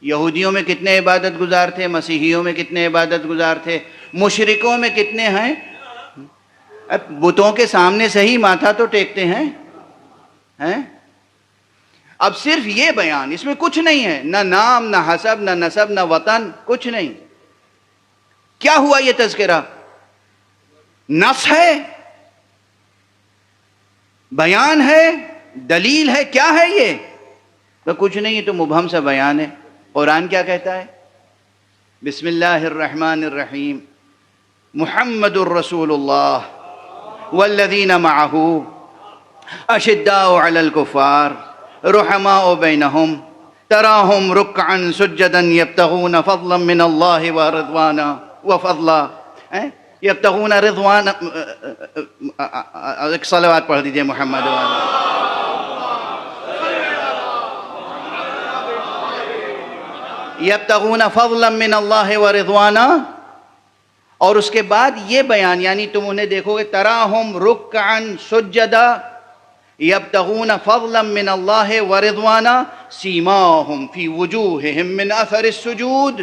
A: یہودیوں میں کتنے عبادت گزار تھے، مسیحیوں میں کتنے عبادت گزار تھے، مشرکوں میں کتنے ہیں. بتوں کے سامنے سے ہی ماتھا تو ٹیکتے ہیں. اب صرف یہ بیان، اس میں کچھ نہیں ہے، نہ نام، نہ حسب، نہ نسب، نہ وطن، کچھ نہیں. کیا ہوا یہ تذکرہ؟ نص ہے، بیان ہے، دلیل ہے، کیا ہے یہ؟ تو کچھ نہیں، تو مبہم سا بیان ہے. قرآن کیا کہتا ہے؟ بسم اللہ الرحمن الرحیم، محمد الرسول اللہ والذین معہ اشداء علی الکفار رحماء بینہم تراہم رکعا سجدا یبتغون فضلا من اللہ ورضوانا وفضلا. یبتغون رضوان، ایک صلوات پڑھ دیجئے محمد والا. یبتغون فضلا من اللہ ورضوانا، اور اس کے بعد یہ بیان، یعنی تم انہیں دیکھو گے تراہم رکعا سجدا یبتغون فضلا من اللہ ورضوانا سیماہم فی وجوہہم من اثر السجود.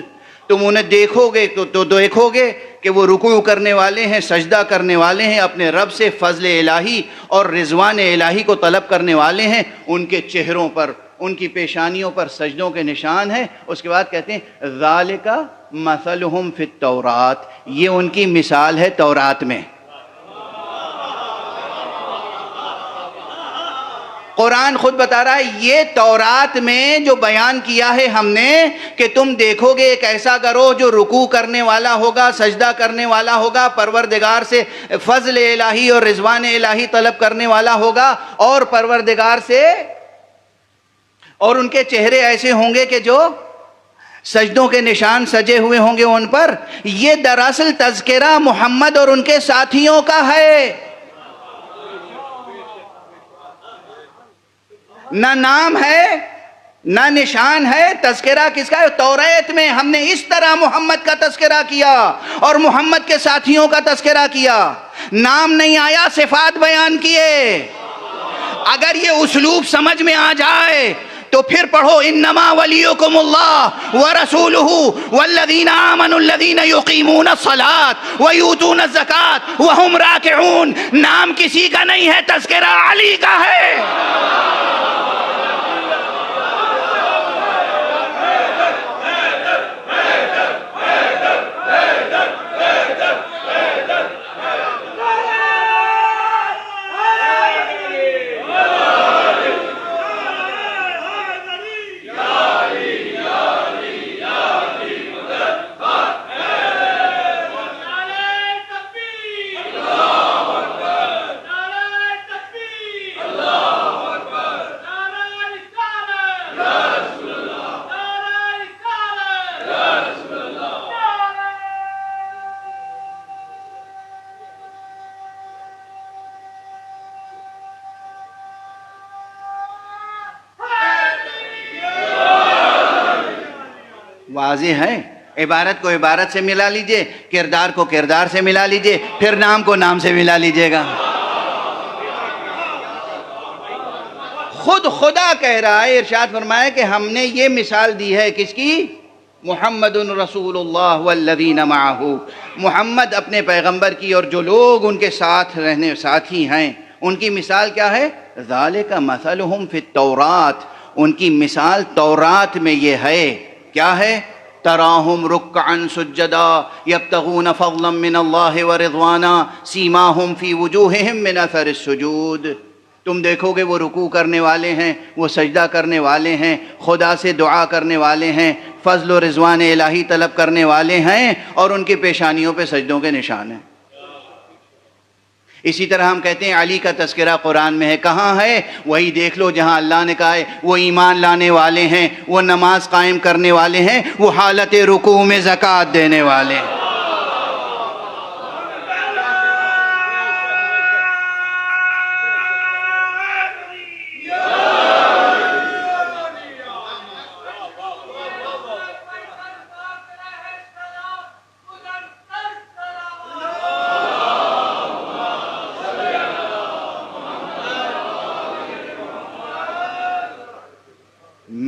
A: تم انہیں دیکھو گے تو دیکھو گے کہ وہ رکوع کرنے والے ہیں، سجدہ کرنے والے ہیں، اپنے رب سے فضل الہی اور رضوان الہی کو طلب کرنے والے ہیں. ان کے چہروں پر، ان کی پیشانیوں پر سجدوں کے نشان ہیں. اس کے بعد کہتے ہیں ذالک مثلہم فی التوراۃ، یہ ان کی مثال ہے تورات میں. قرآن خود بتا رہا ہے یہ تورات میں جو بیان کیا ہے ہم نے کہ تم دیکھو گے ایک ایسا گروہ جو رکوع کرنے والا ہوگا، سجدہ کرنے والا ہوگا، پروردگار سے فضل الہی اور رضوان الہی طلب کرنے والا ہوگا، اور پروردگار سے، اور ان کے چہرے ایسے ہوں گے کہ جو سجدوں کے نشان سجے ہوئے ہوں گے ان پر. یہ دراصل تذکرہ محمد اور ان کے ساتھیوں کا ہے، نہ نام ہے نہ نشان ہے. تذکرہ کس کا ہے؟ توریت میں ہم نے اس طرح محمد کا تذکرہ کیا اور محمد کے ساتھیوں کا تذکرہ کیا. نام نہیں آیا، صفات بیان کیے. اگر یہ اسلوب سمجھ میں آ جائے تو پھر پڑھو انما ولیکم اللہ ورسولہ والذین آمنوا الذین یقیمون الصلاۃ ویؤتون الزکاۃ وہم راکعون. نام کسی کا نہیں ہے، تذکرہ علی کا ہے. واضح ہے. عبارت کو عبارت سے ملا لیجئے، کردار کو کردار سے ملا لیجئے، پھر نام کو نام سے ملا لیجئے گا. خود خدا کہہ رہا ہے، ارشاد فرمایا کہ ہم نے یہ مثال دی ہے کس کی؟ محمد رسول اللہ والذین معہ. محمد اپنے پیغمبر کی اور جو لوگ ان کے ساتھ رہنے ساتھی ہیں ان کی مثال کیا ہے؟ ذالک مثلہم فی التوراۃ. ان کی مثال تورات میں یہ ہے. کیا ہے؟ تراہم رکعا سجدا یبتغون فضلا من اللہ ورضوانا سیماہم فی وجوہہم من اثر السجود. تم دیکھو گے وہ رکوع کرنے والے ہیں، وہ سجدہ کرنے والے ہیں، خدا سے دعا کرنے والے ہیں، فضل و رضوان الہی طلب کرنے والے ہیں، اور ان کی پیشانیوں پہ سجدوں کے نشان ہیں. اسی طرح ہم کہتے ہیں علی کا تذکرہ قرآن میں ہے. کہاں ہے؟ وہی دیکھ لو جہاں اللہ نے کہا ہے وہ ایمان لانے والے ہیں، وہ نماز قائم کرنے والے ہیں، وہ حالت رکوع میں زکوٰۃ دینے والے ہیں.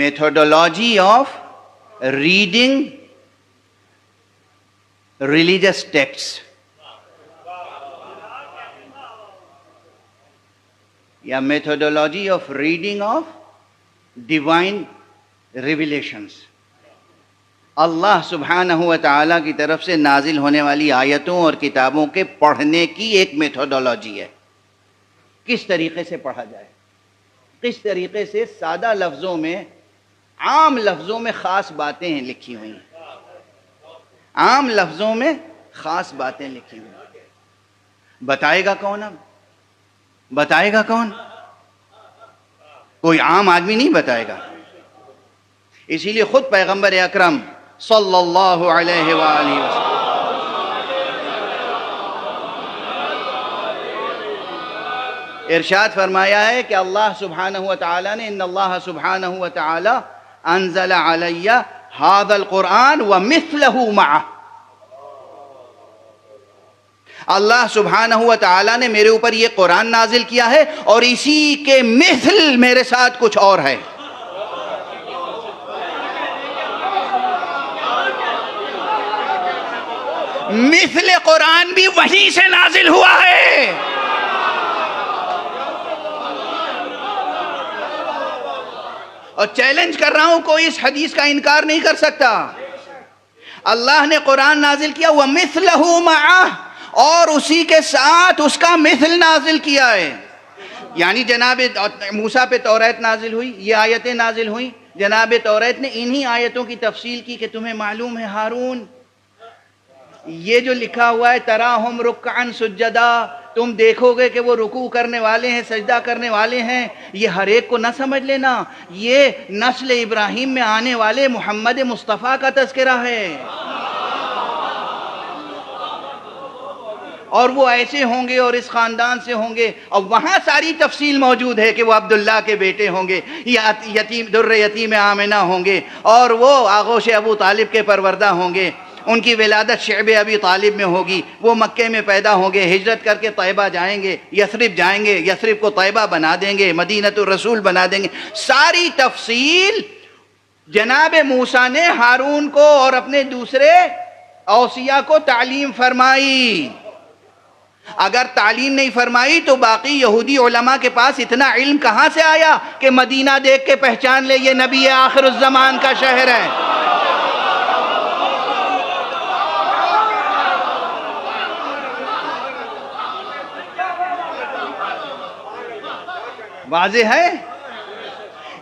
A: Methodology of reading religious texts یا methodology of reading of divine revelations. اللہ سبحانہ و تعالیٰ کی طرف سے نازل ہونے والی آیتوں اور کتابوں کے پڑھنے کی ایک میتھوڈولوجی ہے. کس طریقے سے پڑھا جائے، کس طریقے سے سادہ لفظوں میں، عام لفظوں میں خاص باتیں ہیں لکھی ہوئی ہیں، عام لفظوں میں خاص باتیں لکھی ہوئی ہیں. بتائے گا کون؟ اب بتائے گا کون؟ کوئی عام آدمی نہیں بتائے گا. اسی لیے خود پیغمبر اکرم صلی اللہ علیہ وآلہ وسلم ارشاد فرمایا ہے کہ اللہ سبحانہ و تعالی نے ان اللہ سبحانہ و تعالی انزل علی ھذا القرآن ومثلہ معہ. اللہ سبحانہ و تعالی نے میرے اوپر یہ قرآن نازل کیا ہے اور اسی کے مثل میرے ساتھ کچھ اور ہے. مثل قرآن بھی وہیں سے نازل ہوا ہے. اور چیلنج کر رہا ہوں، کوئی اس حدیث کا انکار نہیں کر سکتا. اللہ نے قرآن نازل کیا وَمِثْلَهُ مَعَهُ، اور اسی کے ساتھ اس کا مثل نازل کیا ہے. یعنی جناب موسیٰ پہ توریت نازل ہوئی، یہ آیتیں نازل ہوئیں، جناب توریت نے انہی آیتوں کی تفصیل کی کہ تمہیں معلوم ہے ہارون، یہ جو لکھا ہوا ہے تراہم رکعن سجدا، تم دیکھو گے کہ وہ رکوع کرنے والے ہیں، سجدہ کرنے والے ہیں، یہ ہر ایک کو نہ سمجھ لینا، یہ نسل ابراہیم میں آنے والے محمد مصطفیٰ کا تذکرہ ہے، اور وہ ایسے ہوں گے اور اس خاندان سے ہوں گے، اور وہاں ساری تفصیل موجود ہے کہ وہ عبداللہ کے بیٹے ہوں گے، یتیم در یتیم آمنہ ہوں گے، اور وہ آغوش ابو طالب کے پروردہ ہوں گے، ان کی ولادت شعب ابی طالب میں ہوگی، وہ مکے میں پیدا ہوں گے، ہجرت کر کے طیبہ جائیں گے، یثرب جائیں گے، یثرب کو طیبہ بنا دیں گے، مدینۃ الرسول بنا دیں گے، ساری تفصیل جناب موسیٰ نے ہارون کو اور اپنے دوسرے اوصیاء کو تعلیم فرمائی۔ اگر تعلیم نہیں فرمائی تو باقی یہودی علماء کے پاس اتنا علم کہاں سے آیا کہ مدینہ دیکھ کے پہچان لے یہ نبی آخر الزمان کا شہر ہے؟ واضح ہے؟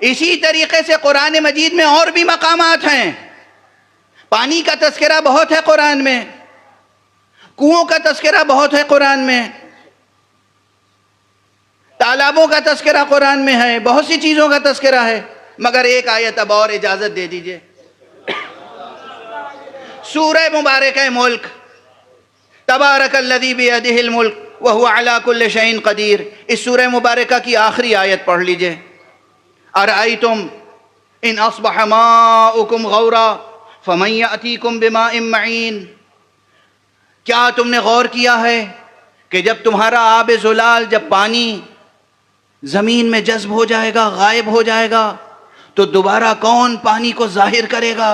A: اسی طریقے سے قرآن مجید میں اور بھی مقامات ہیں، پانی کا تذکرہ بہت ہے قرآن میں، کنووں کا تذکرہ بہت ہے قرآن میں، تالابوں کا تذکرہ قرآن میں ہے، بہت سی چیزوں کا تذکرہ ہے، مگر ایک آیت اب اور اجازت دے دیجئے، سورہ مبارکہ ملک، تبارک الذی بیدہ الملک وہو علی کل شیء قدیر، اس سورہ مبارکہ کی آخری آیت پڑھ لیجئے، ارأیتم ان اصبح ماؤکم غورا فمن یأتیکم بماء معین، کیا تم نے غور کیا ہے کہ جب تمہارا آب زلال، جب پانی زمین میں جذب ہو جائے گا، غائب ہو جائے گا، تو دوبارہ کون پانی کو ظاہر کرے گا؟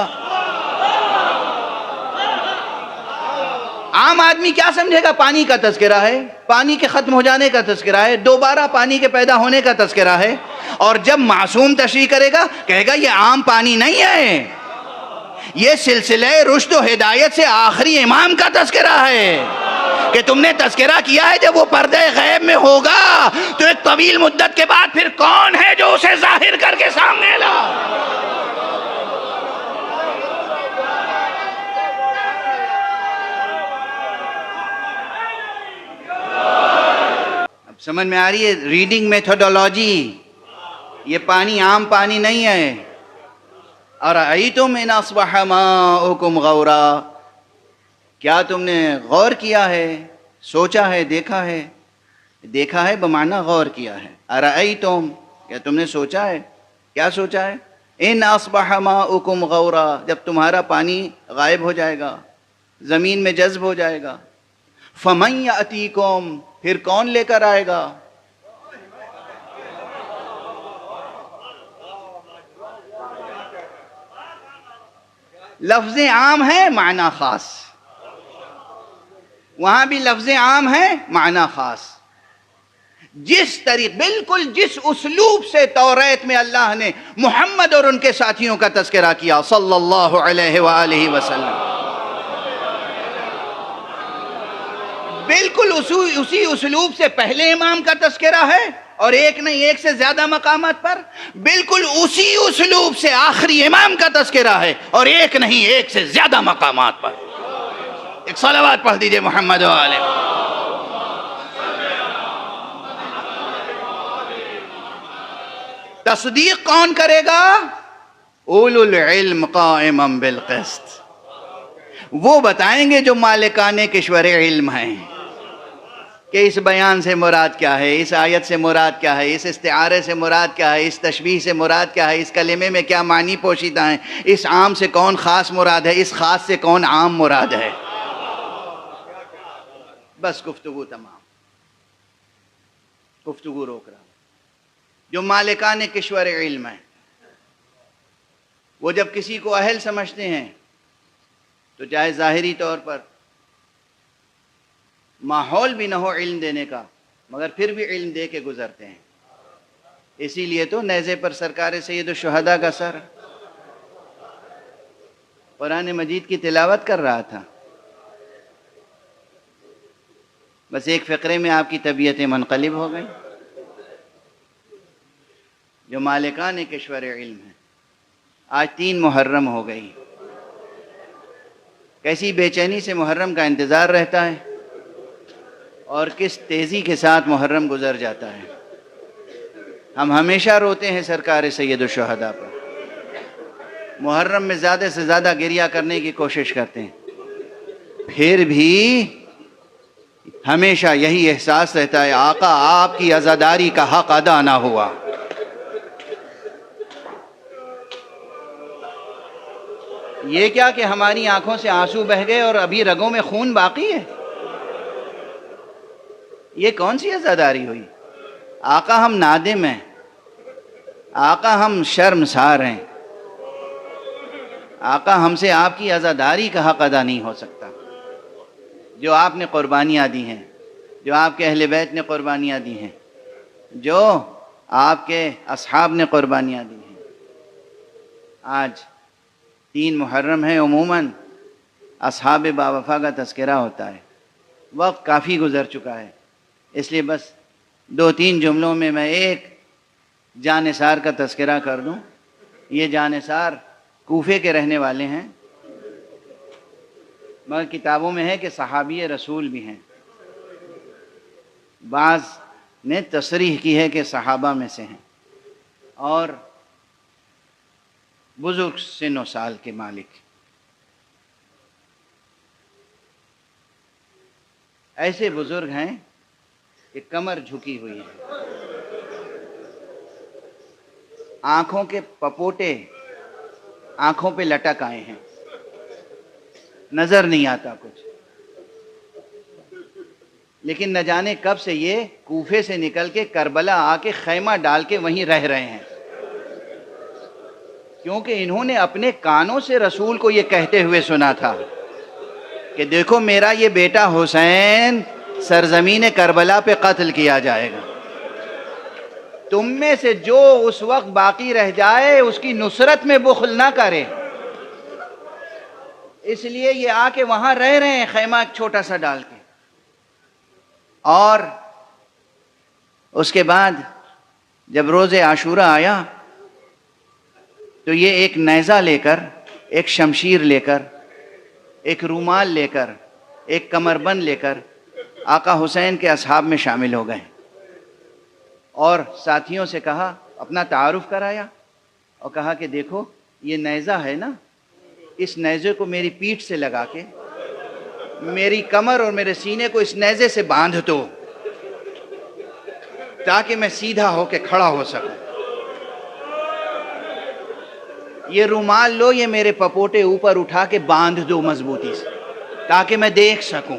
A: عام آدمی کیا سمجھے گا؟ پانی کا تذکرہ ہے، پانی کے ختم ہو جانے کا تذکرہ ہے، دوبارہ پانی کے پیدا ہونے کا تذکرہ ہے، اور جب معصوم تشریح کرے گا کہے گا یہ عام پانی نہیں ہے، یہ سلسلہ رشد و ہدایت سے آخری امام کا تذکرہ ہے کہ تم نے تذکرہ کیا ہے جب وہ پردہ غیب میں ہوگا تو ایک طویل مدت کے بعد پھر کون ہے جو اسے ظاہر کر کے سامنے لا؟ اب سمجھ میں آ رہی ہے ریڈنگ میتھڈولوجی، یہ پانی عام پانی نہیں ہے۔ ارأیتم ان اصبح ماؤکم غورا، کیا تم نے غور کیا ہے، سوچا ہے، دیکھا ہے؟ دیکھا ہے بمعنی غور کیا ہے۔ ارأیتم، کیا تم نے سوچا ہے؟ کیا سوچا ہے؟ ان اصبح ماؤکم غورا، جب تمہارا پانی غائب ہو جائے گا، زمین میں جذب ہو جائے گا، فمن یأتیکم، پھر کون لے کر آئے گا؟ لفظ عام ہے، معنی خاص، وہاں بھی لفظ عام ہے، معنی خاص۔ جس بالکل جس اسلوب سے توریت میں اللہ نے محمد اور ان کے ساتھیوں کا تذکرہ کیا صلی اللہ علیہ وآلہ وسلم، بالکل اسی اسلوب سے پہلے امام کا تذکرہ ہے، اور ایک نہیں ایک سے زیادہ مقامات پر بالکل اسی اسلوب سے آخری امام کا تذکرہ ہے، اور ایک نہیں ایک سے زیادہ مقامات پر۔ ایک صلوات پڑھ دیجئے محمد و آلہ۔ تصدیق کون کرے گا؟ اولو العلم قائما بالقسط، وہ بتائیں گے جو مالکان کشور علم ہیں کہ اس بیان سے مراد کیا ہے، اس آیت سے مراد کیا ہے، اس استعارے سے مراد کیا ہے، اس تشبیہ سے مراد کیا ہے، اس کلمے میں کیا معنی پوشیدہ ہیں، اس عام سے کون خاص مراد ہے، اس خاص سے کون عام مراد ہے۔ بس گفتگو تمام، گفتگو روک رہا۔ جو مالکان کشور علم ہیں وہ جب کسی کو اہل سمجھتے ہیں تو چاہے ظاہری طور پر ماحول بھی نہ ہو علم دینے کا، مگر پھر بھی علم دے کے گزرتے ہیں۔ اسی لیے تو نیزے پر سرکار سید الشہداء کا سر قرآن مجید کی تلاوت کر رہا تھا، بس ایک فقرے میں آپ کی طبیعتیں منقلب ہو گئی، جو مالکان کشور علم ہیں۔ آج 3 محرم ہو گئی، کیسی بے چینی سے محرم کا انتظار رہتا ہے اور کس تیزی کے ساتھ محرم گزر جاتا ہے۔ ہم ہمیشہ روتے ہیں سرکار سید الشہداء پر، محرم میں زیادہ سے زیادہ گریہ کرنے کی کوشش کرتے ہیں، پھر بھی ہمیشہ یہی احساس رہتا ہے آقا آپ کی عزاداری کا حق ادا نہ ہوا۔ یہ کیا کہ ہماری آنکھوں سے آنسو بہہ گئے اور ابھی رگوں میں خون باقی ہے؟ یہ کون سی عزاداری ہوئی؟ آقا ہم نادم ہیں، آقا ہم شرمسار ہیں، آقا ہم سے آپ کی عزاداری کا حق ادا نہیں ہو سکتا۔ جو آپ نے قربانیاں دی ہیں، جو آپ کے اہل بیت نے قربانیاں دی ہیں، جو آپ کے اصحاب نے قربانیاں دی ہیں۔ آج 3 محرم ہے، عموماً اصحاب باوفا کا تذکرہ ہوتا ہے، وقت کافی گزر چکا ہے، اس لیے بس 2-3 جملوں میں ایک جانثار کا تذکرہ کر دوں۔ یہ جانثار کوفے کے رہنے والے ہیں، مگر کتابوں میں ہے کہ صحابی رسول بھی ہیں، بعض نے تصریح کی ہے کہ صحابہ میں سے ہیں، اور بزرگ سن و سال کے مالک۔ ایسے بزرگ ہیں کہ کمر جھکی ہوئی ہے، آنکھوں کے پپوٹے آنکھوں پہ لٹک آئے ہیں، نظر نہیں آتا کچھ، لیکن نہ جانے کب سے یہ کوفے سے نکل کے کربلا آ کے خیمہ ڈال کے وہیں رہ رہے ہیں، کیونکہ انہوں نے اپنے کانوں سے رسول کو یہ کہتے ہوئے سنا تھا کہ دیکھو میرا یہ بیٹا حسین سرزمین کربلا پہ قتل کیا جائے گا، تم میں سے جو اس وقت باقی رہ جائے اس کی نصرت میں بخل نہ کرے۔ اس لیے یہ آ کے وہاں رہ رہے ہیں خیمہ ایک چھوٹا سا ڈال کے۔ اور اس کے بعد جب روز عاشورہ آیا تو یہ ایک نیزہ لے کر، ایک شمشیر لے کر، ایک رومال لے کر، ایک کمربند لے کر آقا حسین کے اصحاب میں شامل ہو گئے، اور ساتھیوں سے کہا، اپنا تعارف کرایا اور کہا کہ دیکھو یہ نیزہ ہے نا، اس نیزے کو میری پیٹھ سے لگا کے میری کمر اور میرے سینے کو اس نیزے سے باندھ دو تاکہ میں سیدھا ہو کے کھڑا ہو سکوں۔ یہ رومال لو، یہ میرے پپوٹے اوپر اٹھا کے باندھ دو مضبوطی سے تاکہ میں دیکھ سکوں۔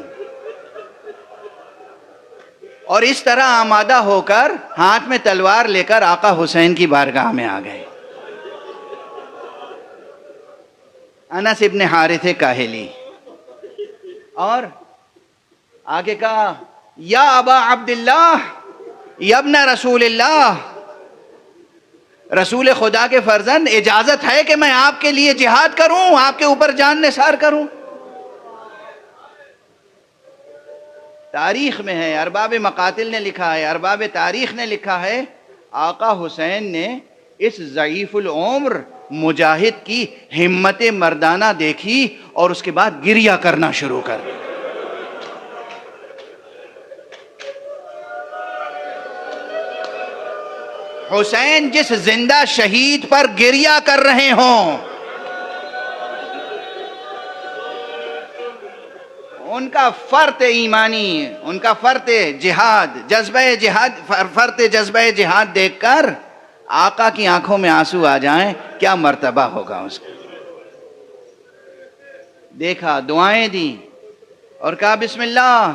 A: اور اس طرح آمادہ ہو کر ہاتھ میں تلوار لے کر آقا حسین کی بارگاہ میں آ گئے۔ انس ابن حارث کاہلی، اور آگے کہا یا ابا عبداللہ یا ابن رسول اللہ، رسول خدا کے فرزند اجازت ہے کہ میں آپ کے لیے جہاد کروں، آپ کے اوپر جان نثار کروں؟ تاریخ میں ہے، ارباب مقاتل نے لکھا ہے، ارباب تاریخ نے لکھا ہے، آقا حسین نے اس ضعیف العمر مجاہد کی ہمت مردانہ دیکھی اور اس کے بعد گریہ کرنا شروع کر دیا۔ حسین جس زندہ شہید پر گریہ کر رہے ہوں، ان کا فرط ایمانی، ان کا فرط جہاد، فرط جذبہ جہاد دیکھ کر آقا کی آنکھوں میں آنسو آ جائیں، کیا مرتبہ ہوگا اس کا۔ دیکھا، دعائیں دی اور کہا بسم اللہ،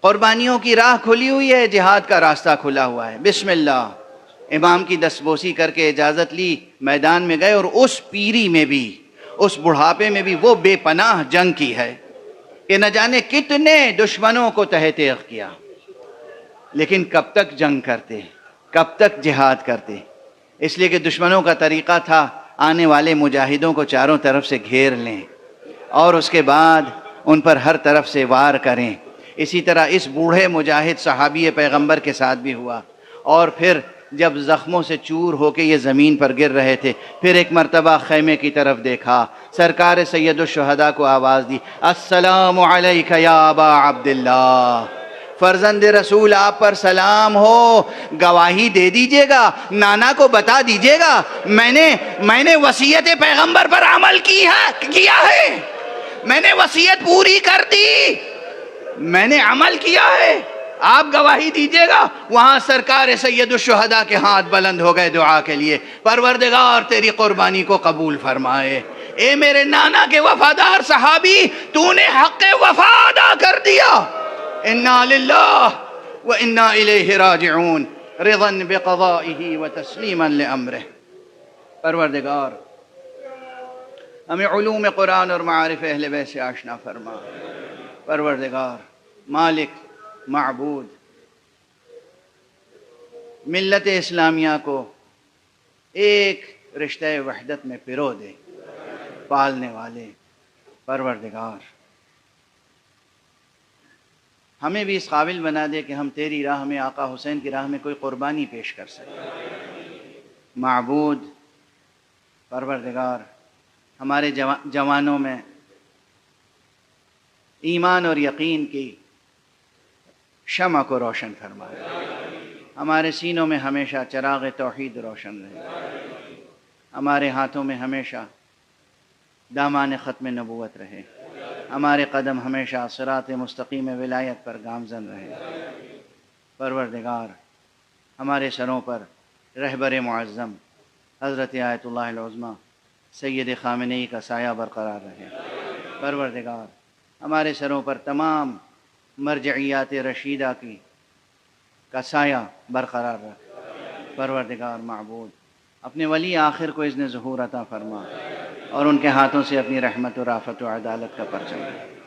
A: قربانیوں کی راہ کھلی ہوئی ہے، جہاد کا راستہ کھلا ہوا ہے، بسم اللہ۔ امام کی دستبوسی کر کے اجازت لی، میدان میں گئے، اور اس پیری میں بھی، اس بڑھاپے میں بھی وہ بے پناہ جنگ کی ہے کہ نہ جانے کتنے دشمنوں کو تہ تیغ کیا، لیکن کب تک جنگ کرتے، کب تک جہاد کرتے؟ اس لیے کہ دشمنوں کا طریقہ تھا آنے والے مجاہدوں کو چاروں طرف سے گھیر لیں اور اس کے بعد ان پر ہر طرف سے وار کریں۔ اسی طرح اس بوڑھے مجاہد صحابی پیغمبر کے ساتھ بھی ہوا، اور پھر جب زخموں سے چور ہو کے یہ زمین پر گر رہے تھے، پھر ایک مرتبہ خیمے کی طرف دیکھا، سرکار سید الشہداء کو آواز دی، السلام علیک یا ابا عبداللہ، فرزند رسول آپ پر سلام ہو، گواہی دے دیجئے گا، نانا کو بتا دیجئے گا میں نے وصیت پیغمبر پر عمل کیا ہے، میں نے وصیت پوری کر دی، میں نے عمل کیا ہے، آپ گواہی دیجئے گا۔ وہاں سرکار سید الشہداء کے ہاتھ بلند ہو گئے دعا کے لیے، پروردگار تیری قربانی کو قبول فرمائے، اے میرے نانا کے وفادار صحابی، تو نے حق وفا ادا کر دیا، انا للہ وانا الیہ راجعون، رضا بقضائہ وتسلیما لامرہ۔ پروردگار ہمیں علوم قرآن اور معارف اہل بیت سے آشنا فرما۔ پروردگار مالک معبود ملت اسلامیہ کو ایک رشتہ وحدت میں پرو دے، پالنے والے پروردگار ہمیں بھی اس قابل بنا دے کہ ہم تیری راہ میں، آقا حسین کی راہ میں کوئی قربانی پیش کر سکیں۔ معبود پروردگار ہمارے جوانوں میں ایمان اور یقین کی شمع کو روشن فرمائے، ہمارے سینوں میں ہمیشہ چراغ توحید روشن رہے، ہمارے ہاتھوں میں ہمیشہ دامان ختم نبوت رہے، ہمارے قدم ہمیشہ صراط مستقیم ولایت پر گامزن رہے۔ پروردگار ہمارے سروں پر رہبر معظم حضرت آیت اللہ العظمیٰ سید خامنئی کا سایہ برقرار رہے۔ پروردگار ہمارے سروں پر تمام مرجعیات رشیدہ کا سایہ برقرار رکھ۔ پروردگار معبود اپنے ولی آخر کو اذن ظہور عطا فرما اور ان کے ہاتھوں سے اپنی رحمت و رافت و عدالت کا پرچم دے۔